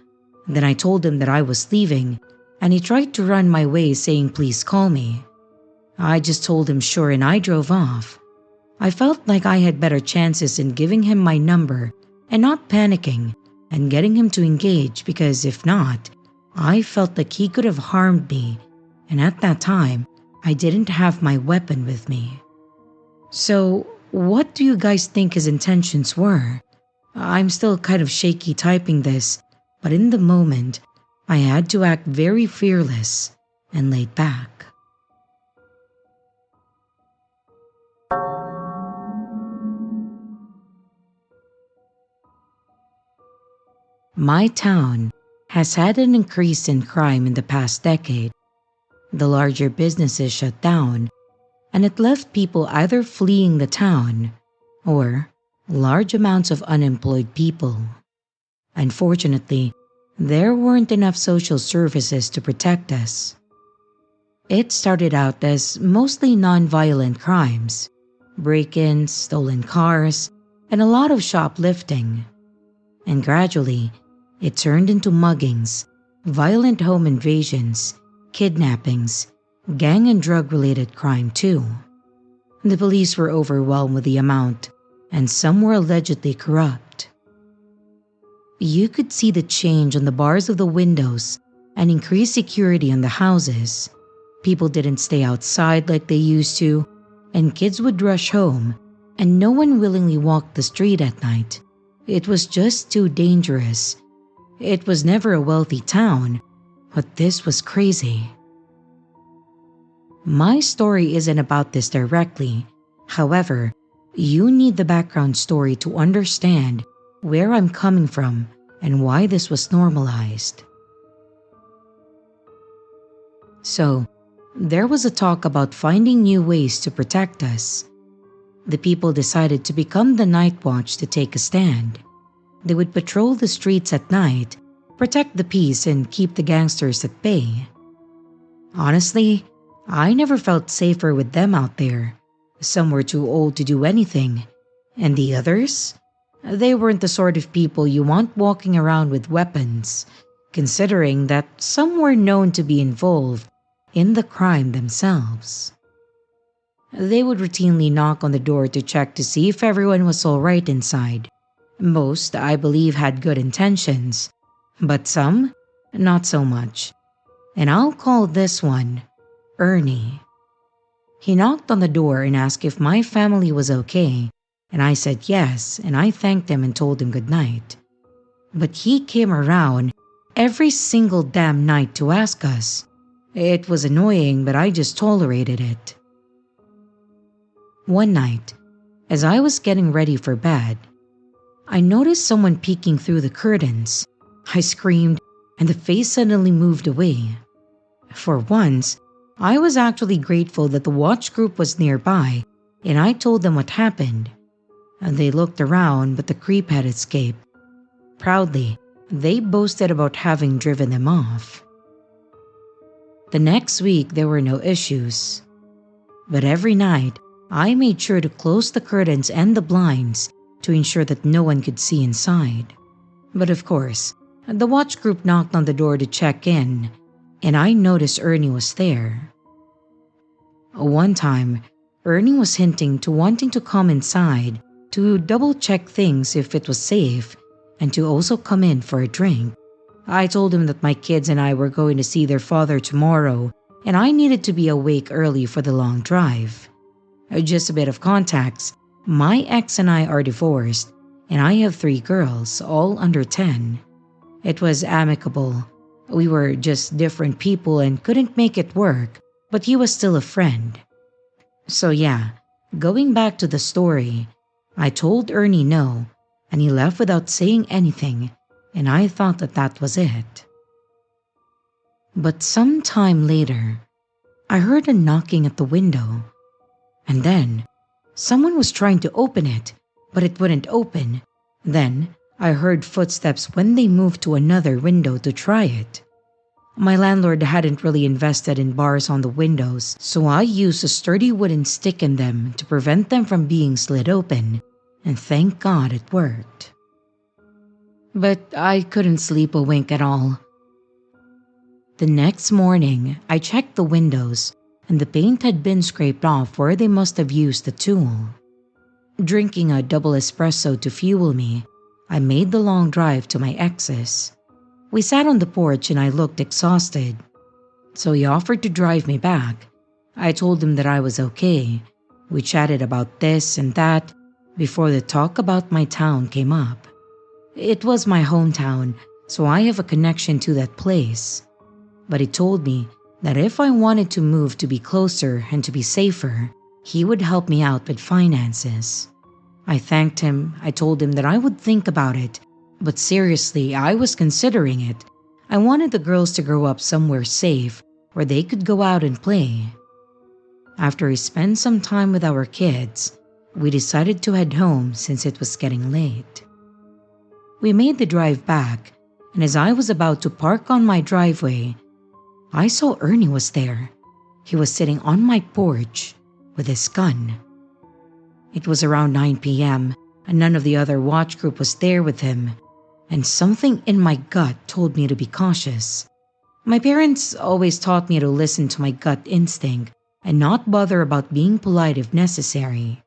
Then I told him that I was leaving, and he tried to run my way saying please call me. I just told him sure and I drove off. I felt like I had better chances in giving him my number and not panicking and getting him to engage because if not, I felt like he could have harmed me, and at that time, I didn't have my weapon with me. So, what do you guys think his intentions were? I'm still kind of shaky typing this, but in the moment, I had to act very fearless and laid back. My town has had an increase in crime in the past decade. The larger businesses shut down, and it left people either fleeing the town or large amounts of unemployed people. Unfortunately, there weren't enough social services to protect us. It started out as mostly non-violent crimes, break-ins, stolen cars, and a lot of shoplifting. And gradually, it turned into muggings, violent home invasions, kidnappings, gang and drug-related crime too. The police were overwhelmed with the amount, and some were allegedly corrupt. You could see the change on the bars of the windows and increased security on the houses. People didn't stay outside like they used to, and kids would rush home, and no one willingly walked the street at night. It was just too dangerous. It was never a wealthy town, but this was crazy. My story isn't about this directly. However, you need the background story to understand where I'm coming from and why this was normalized. So, there was a talk about finding new ways to protect us. The people decided to become the night watch to take a stand. They would patrol the streets at night, protect the peace, and keep the gangsters at bay. Honestly, I never felt safer with them out there. Some were too old to do anything, and the others? They weren't the sort of people you want walking around with weapons, considering that some were known to be involved in the crime themselves. They would routinely knock on the door to check to see if everyone was alright inside. Most, I believe, had good intentions, but some, not so much. And I'll call this one Ernie. He knocked on the door and asked if my family was okay, and I said yes, and I thanked him and told him good night. But he came around every single damn night to ask us. It was annoying, but I just tolerated it. One night, as I was getting ready for bed, I noticed someone peeking through the curtains. I screamed, and the face suddenly moved away. For once, I was actually grateful that the watch group was nearby, and I told them what happened. And they looked around, but the creep had escaped. Proudly, they boasted about having driven them off. The next week, there were no issues. But every night, I made sure to close the curtains and the blinds to ensure that no one could see inside. But of course, the watch group knocked on the door to check in, and I noticed Ernie was there. One time, Ernie was hinting to wanting to come inside to double-check things if it was safe and to also come in for a drink. I told him that my kids and I were going to see their father tomorrow and I needed to be awake early for the long drive. Just a bit of context, my ex and I are divorced and I have 3 girls, all under 10. It was amicable. We were just different people and couldn't make it work, but he was still a friend. So yeah, going back to the story, I told Ernie no, and he left without saying anything, and I thought that that was it. But some time later, I heard a knocking at the window, and then someone was trying to open it, but it wouldn't open. Then I heard footsteps when they moved to another window to try it. My landlord hadn't really invested in bars on the windows, so I used a sturdy wooden stick in them to prevent them from being slid open, and thank God it worked. But I couldn't sleep a wink at all. The next morning, I checked the windows, and the paint had been scraped off where they must have used the tool. Drinking a double espresso to fuel me, I made the long drive to my ex's. We sat on the porch and I looked exhausted, so he offered to drive me back. I told him that I was okay. We chatted about this and that before the talk about my town came up. It was my hometown, so I have a connection to that place. But he told me that if I wanted to move to be closer and to be safer, he would help me out with finances. I thanked him. I told him that I would think about it. But seriously, I was considering it. I wanted the girls to grow up somewhere safe where they could go out and play. After we spent some time with our kids, we decided to head home since it was getting late. We made the drive back, and as I was about to park on my driveway, I saw Ernie was there. He was sitting on my porch with his gun. It was around 9 p.m., and none of the other watch group was there with him. And something in my gut told me to be cautious. My parents always taught me to listen to my gut instinct and not bother about being polite if necessary.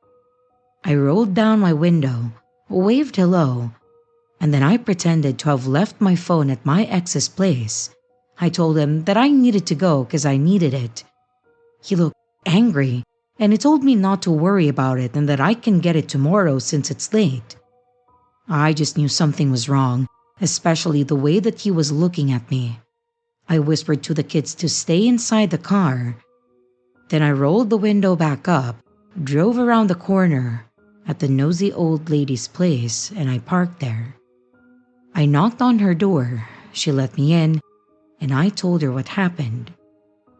I rolled down my window, waved hello, and then I pretended to have left my phone at my ex's place. I told him that I needed to go because I needed it. He looked angry, and he told me not to worry about it and that I can get it tomorrow since it's late. I just knew something was wrong, especially the way that he was looking at me. I whispered to the kids to stay inside the car. Then I rolled the window back up, drove around the corner at the nosy old lady's place, and I parked there. I knocked on her door. She let me in, and I told her what happened.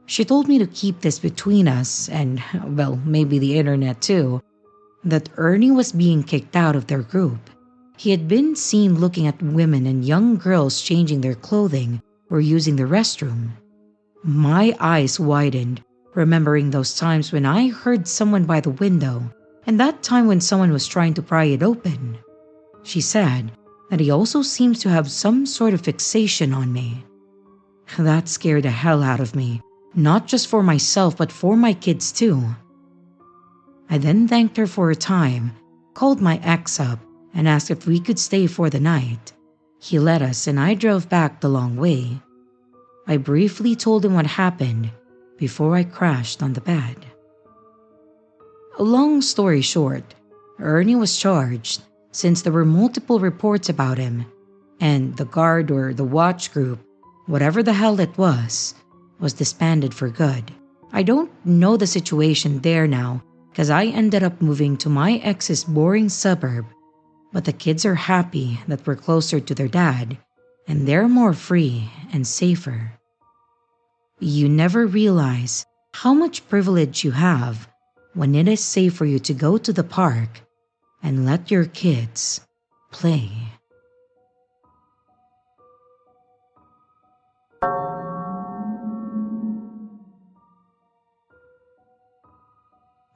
She told me to keep this between us and, well, maybe the internet too, that Ernie was being kicked out of their group. He had been seen looking at women and young girls changing their clothing or using the restroom. My eyes widened, remembering those times when I heard someone by the window and that time when someone was trying to pry it open. She said that he also seems to have some sort of fixation on me. That scared the hell out of me, not just for myself but for my kids too. I then thanked her for her time, called my ex up, and asked if we could stay for the night. He let us and I drove back the long way. I briefly told him what happened before I crashed on the bed. A long story short, Ernie was charged since there were multiple reports about him, and the guard or the watch group, whatever the hell it was disbanded for good. I don't know the situation there now because I ended up moving to my ex's boring suburb, but the kids are happy that we're closer to their dad and they're more free and safer. You never realize how much privilege you have when it is safe for you to go to the park and let your kids play.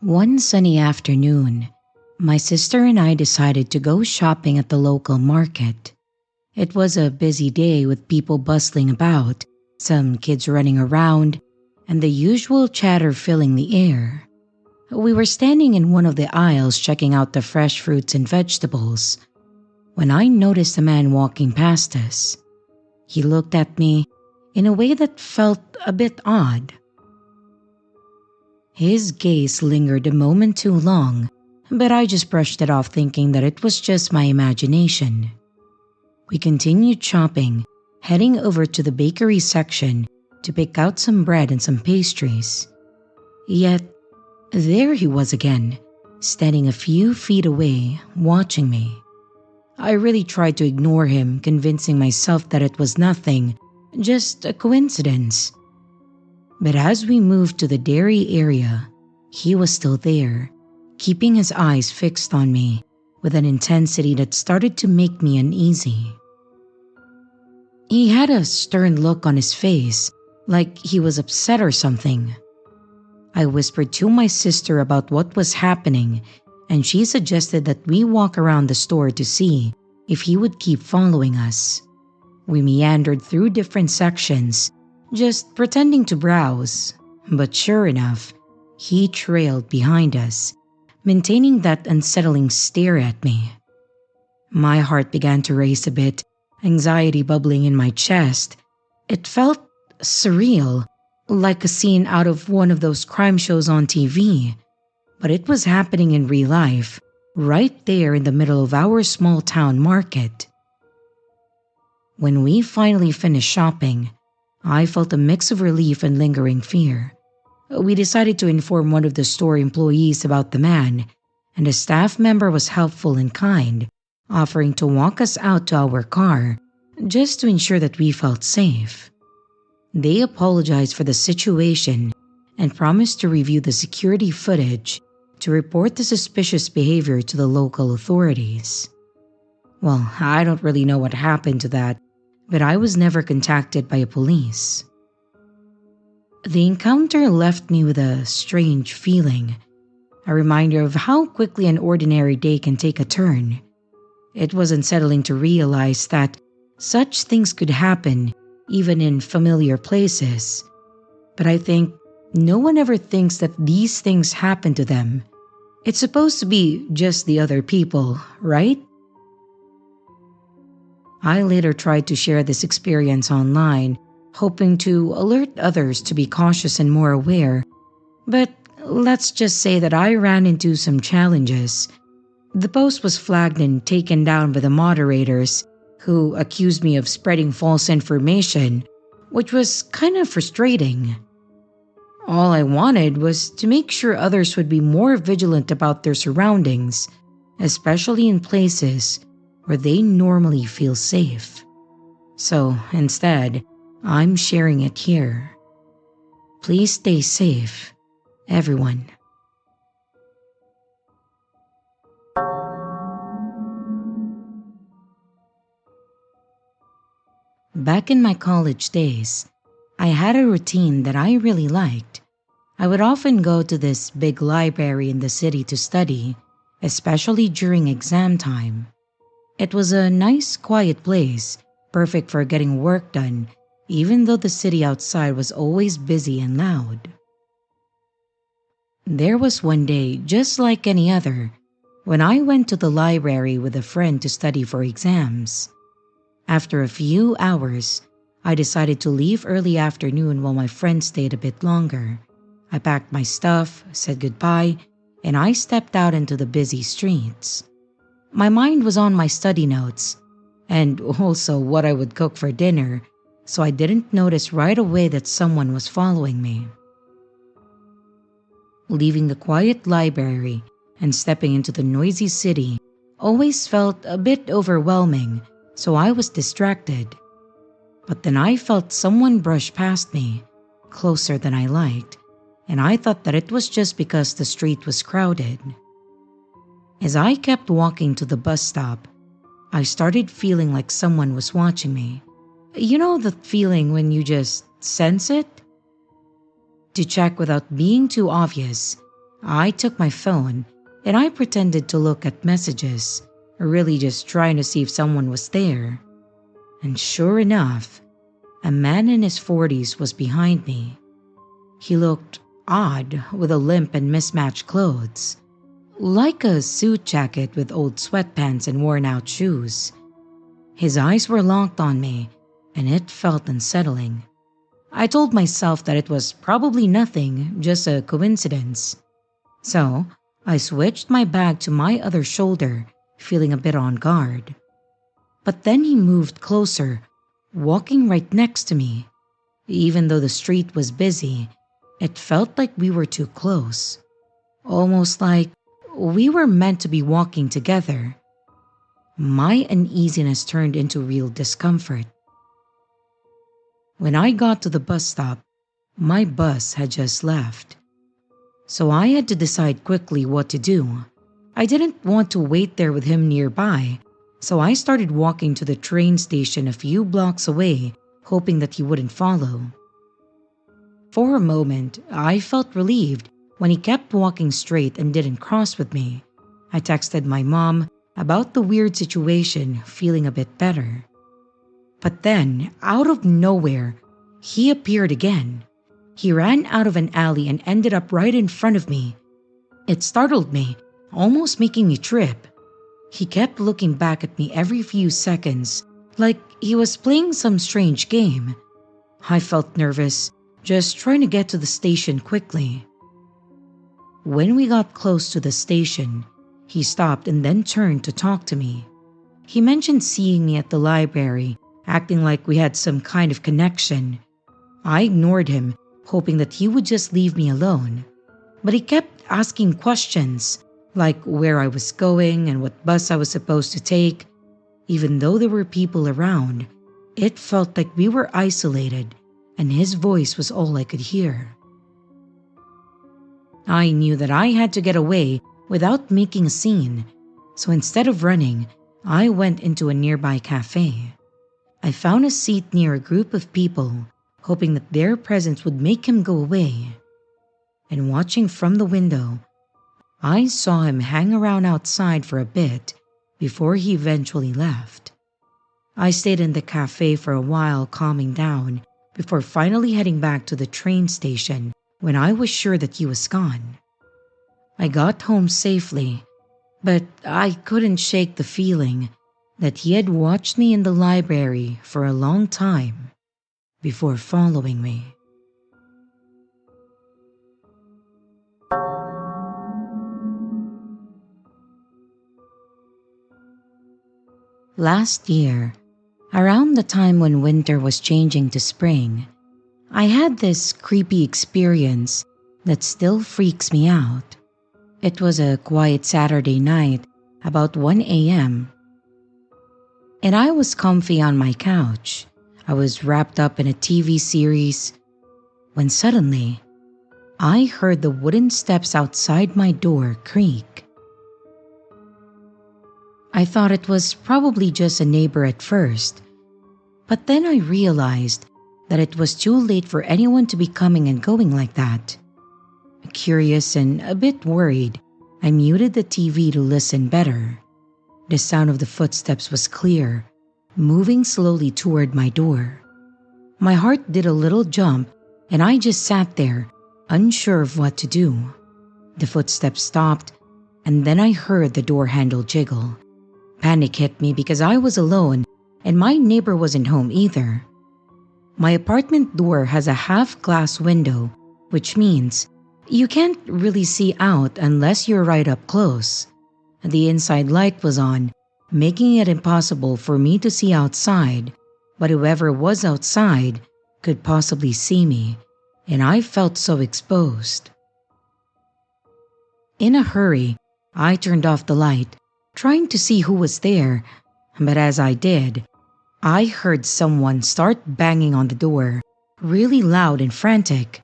One sunny afternoon, my sister and I decided to go shopping at the local market. It was a busy day with people bustling about, some kids running around, and the usual chatter filling the air. We were standing in one of the aisles checking out the fresh fruits and vegetables when I noticed a man walking past us. He looked at me in a way that felt a bit odd. His gaze lingered a moment too long, but I just brushed it off thinking that it was just my imagination. We continued shopping, heading over to the bakery section to pick out some bread and some pastries. Yet, there he was again, standing a few feet away, watching me. I really tried to ignore him, convincing myself that it was nothing, just a coincidence. But as we moved to the dairy area, he was still there, keeping his eyes fixed on me with an intensity that started to make me uneasy. He had a stern look on his face, like he was upset or something. I whispered to my sister about what was happening, and she suggested that we walk around the store to see if he would keep following us. We meandered through different sections, just pretending to browse, but sure enough, he trailed behind us, maintaining that unsettling stare at me. My heart began to race a bit, anxiety bubbling in my chest. It felt surreal, like a scene out of one of those crime shows on TV, but it was happening in real life, right there in the middle of our small town market. When we finally finished shopping, I felt a mix of relief and lingering fear. We decided to inform one of the store employees about the man, and the staff member was helpful and kind, offering to walk us out to our car just to ensure that we felt safe. They apologized for the situation and promised to review the security footage to report the suspicious behavior to the local authorities. Well, I don't really know what happened to that, but I was never contacted by police. The encounter left me with a strange feeling, a reminder of how quickly an ordinary day can take a turn. It was unsettling to realize that such things could happen even in familiar places. But I think no one ever thinks that these things happen to them. It's supposed to be just the other people, right? I later tried to share this experience online, hoping to alert others to be cautious and more aware. But let's just say that I ran into some challenges. The post was flagged and taken down by the moderators, who accused me of spreading false information, which was kind of frustrating. All I wanted was to make sure others would be more vigilant about their surroundings, especially in places where they normally feel safe. So instead, I'm sharing it here. Please stay safe, everyone. Back in my college days, I had a routine that I really liked. I would often go to this big library in the city to study, especially during exam time. It was a nice, quiet place, perfect for getting work done, even though the city outside was always busy and loud. There was one day, just like any other, when I went to the library with a friend to study for exams. After a few hours, I decided to leave early afternoon while my friend stayed a bit longer. I packed my stuff, said goodbye, and I stepped out into the busy streets. My mind was on my study notes and also what I would cook for dinner, so I didn't notice right away that someone was following me. Leaving the quiet library and stepping into the noisy city always felt a bit overwhelming, so I was distracted. But then I felt someone brush past me, closer than I liked, and I thought that it was just because the street was crowded. As I kept walking to the bus stop, I started feeling like someone was watching me. You know that feeling when you just sense it? To check without being too obvious, I took my phone and I pretended to look at messages, really just trying to see if someone was there. And sure enough, a man in his 40s was behind me. He looked odd with a limp and mismatched clothes, like a suit jacket with old sweatpants and worn out shoes. His eyes were locked on me, and it felt unsettling. I told myself that it was probably nothing, just a coincidence. So, I switched my bag to my other shoulder, feeling a bit on guard. But then he moved closer, walking right next to me. Even though the street was busy, it felt like we were too close. Almost like we were meant to be walking together. My uneasiness turned into real discomfort. When I got to the bus stop, my bus had just left. So I had to decide quickly what to do. I didn't want to wait there with him nearby, so I started walking to the train station a few blocks away, hoping that he wouldn't follow. For a moment, I felt relieved when he kept walking straight and didn't cross with me. I texted my mom about the weird situation, feeling a bit better. But then, out of nowhere, he appeared again. He ran out of an alley and ended up right in front of me. It startled me, almost making me trip. He kept looking back at me every few seconds, like he was playing some strange game. I felt nervous, just trying to get to the station quickly. When we got close to the station, he stopped and then turned to talk to me. He mentioned seeing me at the library, acting like we had some kind of connection. I ignored him, hoping that he would just leave me alone. But he kept asking questions, like where I was going and what bus I was supposed to take. Even though there were people around, it felt like we were isolated, and his voice was all I could hear. I knew that I had to get away without making a scene, so instead of running, I went into a nearby cafe. I found a seat near a group of people, hoping that their presence would make him go away. And watching from the window, I saw him hang around outside for a bit before he eventually left. I stayed in the cafe for a while, calming down, before finally heading back to the train station when I was sure that he was gone. I got home safely, but I couldn't shake the feeling that he had watched me in the library for a long time before following me. Last year, around the time when winter was changing to spring, I had this creepy experience that still freaks me out. It was a quiet Saturday night, about 1 a.m., and I was comfy on my couch. I was wrapped up in a TV series when suddenly I heard the wooden steps outside my door creak. I thought it was probably just a neighbor at first, but then I realized that it was too late for anyone to be coming and going like that. Curious and a bit worried, I muted the TV to listen better. The sound of the footsteps was clear, moving slowly toward my door. My heart did a little jump, and I just sat there, unsure of what to do. The footsteps stopped, and then I heard the door handle jiggle. Panic hit me because I was alone and my neighbor wasn't home either. My apartment door has a half-glass window, which means you can't really see out unless you're right up close. The inside light was on, making it impossible for me to see outside, but whoever was outside could possibly see me, and I felt so exposed. In a hurry, I turned off the light, trying to see who was there, but as I did, I heard someone start banging on the door, really loud and frantic.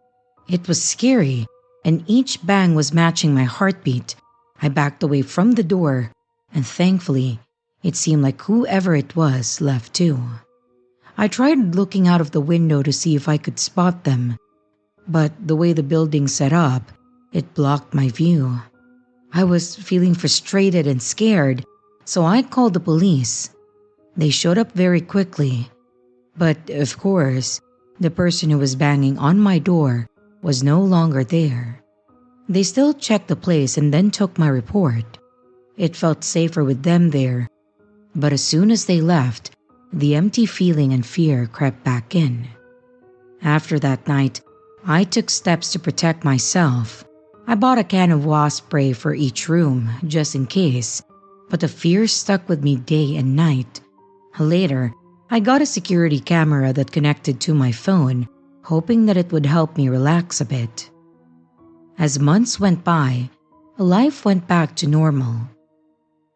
It was scary, and each bang was matching my heartbeat. I backed away from the door, and thankfully, it seemed like whoever it was left too. I tried looking out of the window to see if I could spot them, but the way the building's set up, it blocked my view. I was feeling frustrated and scared, so I called the police. They showed up very quickly, but of course, the person who was banging on my door was no longer there. They still checked the place and then took my report. It felt safer with them there, but as soon as they left, the empty feeling and fear crept back in. After that night, I took steps to protect myself. I bought a can of wasp spray for each room, just in case, but the fear stuck with me day and night. Later, I got a security camera that connected to my phone, hoping that it would help me relax a bit. As months went by, life went back to normal.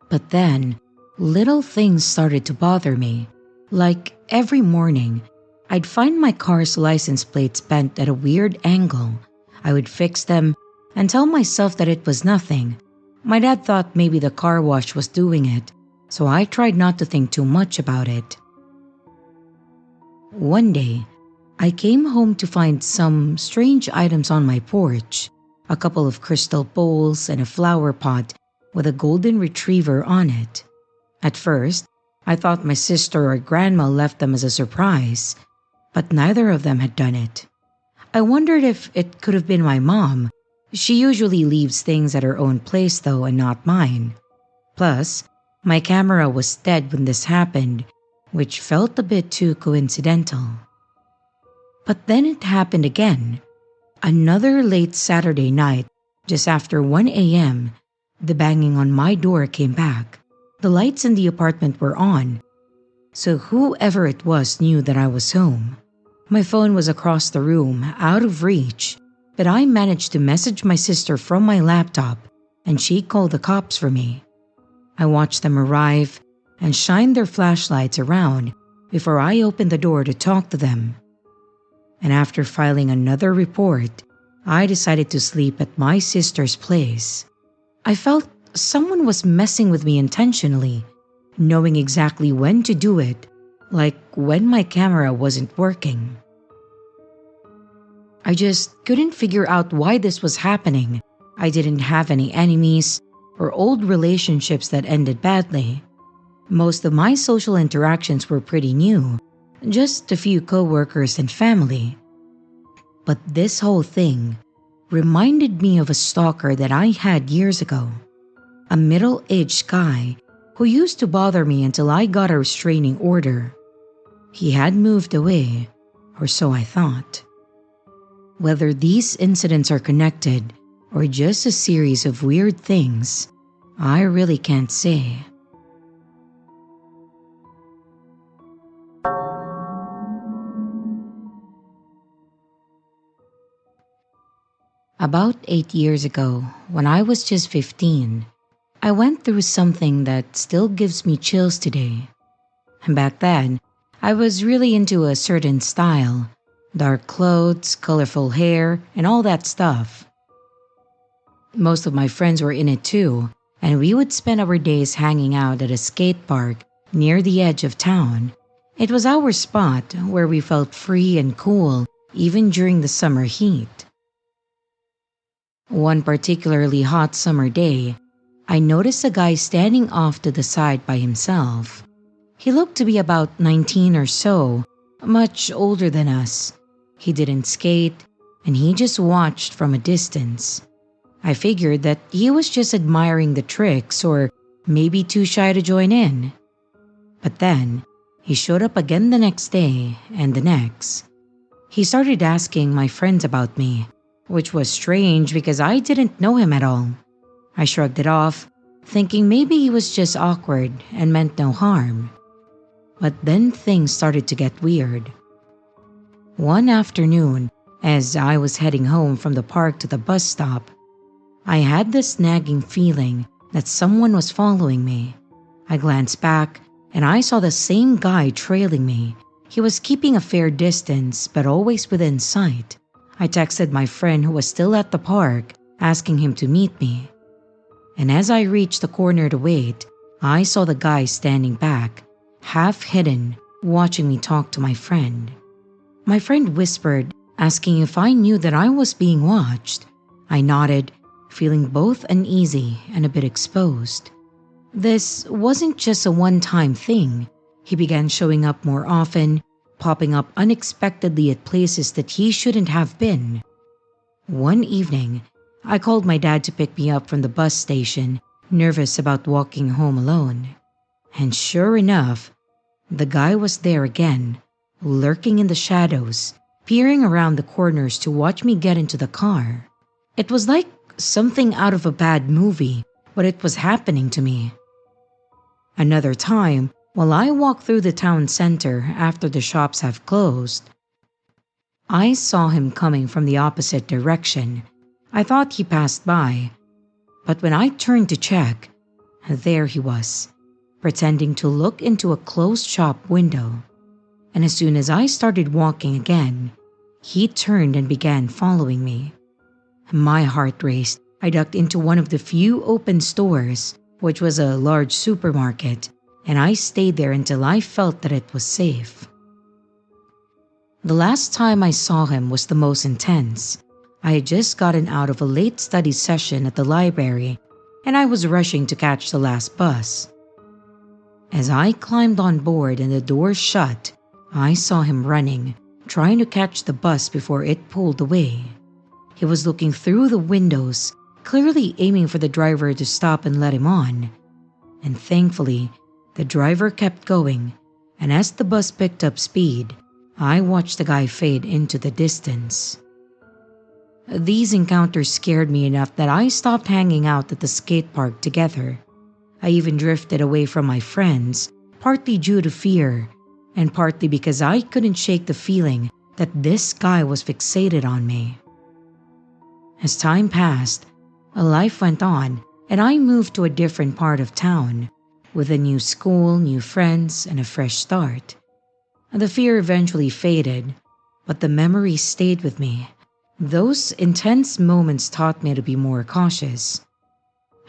But then, little things started to bother me. Like every morning, I'd find my car's license plates bent at a weird angle. I would fix them and tell myself that it was nothing. My dad thought maybe the car wash was doing it, so I tried not to think too much about it. One day, I came home to find some strange items on my porch, a couple of crystal bowls and a flower pot with a golden retriever on it. At first, I thought my sister or grandma left them as a surprise, but neither of them had done it. I wondered if it could have been my mom. She usually leaves things at her own place though and not mine. Plus, my camera was dead when this happened, which felt a bit too coincidental. But then it happened again. Another late Saturday night, just after 1 a.m., the banging on my door came back. The lights in the apartment were on, so whoever it was knew that I was home. My phone was across the room, out of reach, but I managed to message my sister from my laptop, and she called the cops for me. I watched them arrive and shine their flashlights around before I opened the door to talk to them. And after filing another report, I decided to sleep at my sister's place. I felt someone was messing with me intentionally, knowing exactly when to do it, like when my camera wasn't working. I just couldn't figure out why this was happening. I didn't have any enemies or old relationships that ended badly. Most of my social interactions were pretty new, just a few coworkers and family. But this whole thing reminded me of a stalker that I had years ago. A middle-aged guy who used to bother me until I got a restraining order. He had moved away, or so I thought. Whether these incidents are connected or just a series of weird things, I really can't say. About 8 years ago, when I was just 15, I went through something that still gives me chills today. Back then, I was really into a certain style, dark clothes, colorful hair, and all that stuff. Most of my friends were in it too, and we would spend our days hanging out at a skate park near the edge of town. It was our spot where we felt free and cool even during the summer heat. One particularly hot summer day, I noticed a guy standing off to the side by himself. He looked to be about 19 or so, much older than us. He didn't skate, and he just watched from a distance. I figured that he was just admiring the tricks or maybe too shy to join in. But then, he showed up again the next day and the next. He started asking my friends about me, which was strange because I didn't know him at all. I shrugged it off, thinking maybe he was just awkward and meant no harm. But then things started to get weird. One afternoon, as I was heading home from the park to the bus stop, I had this nagging feeling that someone was following me. I glanced back and I saw the same guy trailing me. He was keeping a fair distance but always within sight. I texted my friend who was still at the park, asking him to meet me. And as I reached the corner to wait, I saw the guy standing back, half hidden, watching me talk to my friend. My friend whispered, asking if I knew that I was being watched. I nodded, feeling both uneasy and a bit exposed. This wasn't just a one-time thing. He began showing up more often, popping up unexpectedly at places that he shouldn't have been. One evening, I called my dad to pick me up from the bus station, nervous about walking home alone. And sure enough, the guy was there again, lurking in the shadows, peering around the corners to watch me get into the car. It was like something out of a bad movie, but it was happening to me. Another time, while I walked through the town center after the shops have closed, I saw him coming from the opposite direction. I thought he passed by, but when I turned to check, there he was, pretending to look into a closed shop window. And as soon as I started walking again, he turned and began following me. My heart raced. I ducked into one of the few open stores, which was a large supermarket, and I stayed there until I felt that it was safe. The last time I saw him was the most intense. I had just gotten out of a late study session at the library, and I was rushing to catch the last bus. As I climbed on board and the door shut, I saw him running, trying to catch the bus before it pulled away. He was looking through the windows, clearly aiming for the driver to stop and let him on. And thankfully, the driver kept going, and as the bus picked up speed, I watched the guy fade into the distance. These encounters scared me enough that I stopped hanging out at the skate park together. I even drifted away from my friends, partly due to fear, and partly because I couldn't shake the feeling that this guy was fixated on me. As time passed, life went on, and I moved to a different part of town, with a new school, new friends, and a fresh start. The fear eventually faded, but the memories stayed with me. Those intense moments taught me to be more cautious.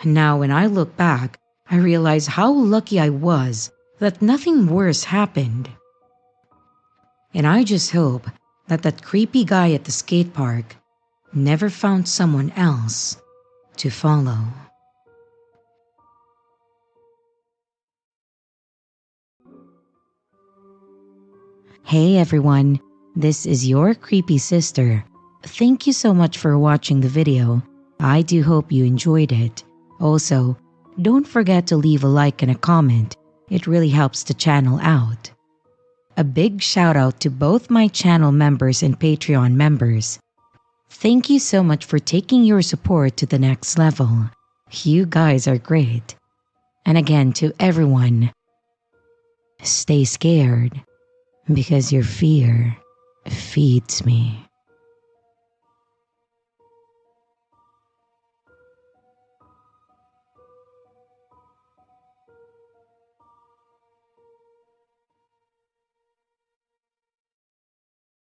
Now when I look back, I realize how lucky I was that nothing worse happened. And I just hope that that creepy guy at the skate park never found someone else to follow. Hey everyone, this is your creepy sister. Thank you so much for watching the video. I do hope you enjoyed it. Also, don't forget to leave a like and a comment. It really helps the channel out. A big shout out to both my channel members and Patreon members. Thank you so much for taking your support to the next level. You guys are great. And again, to everyone, stay scared because your fear feeds me.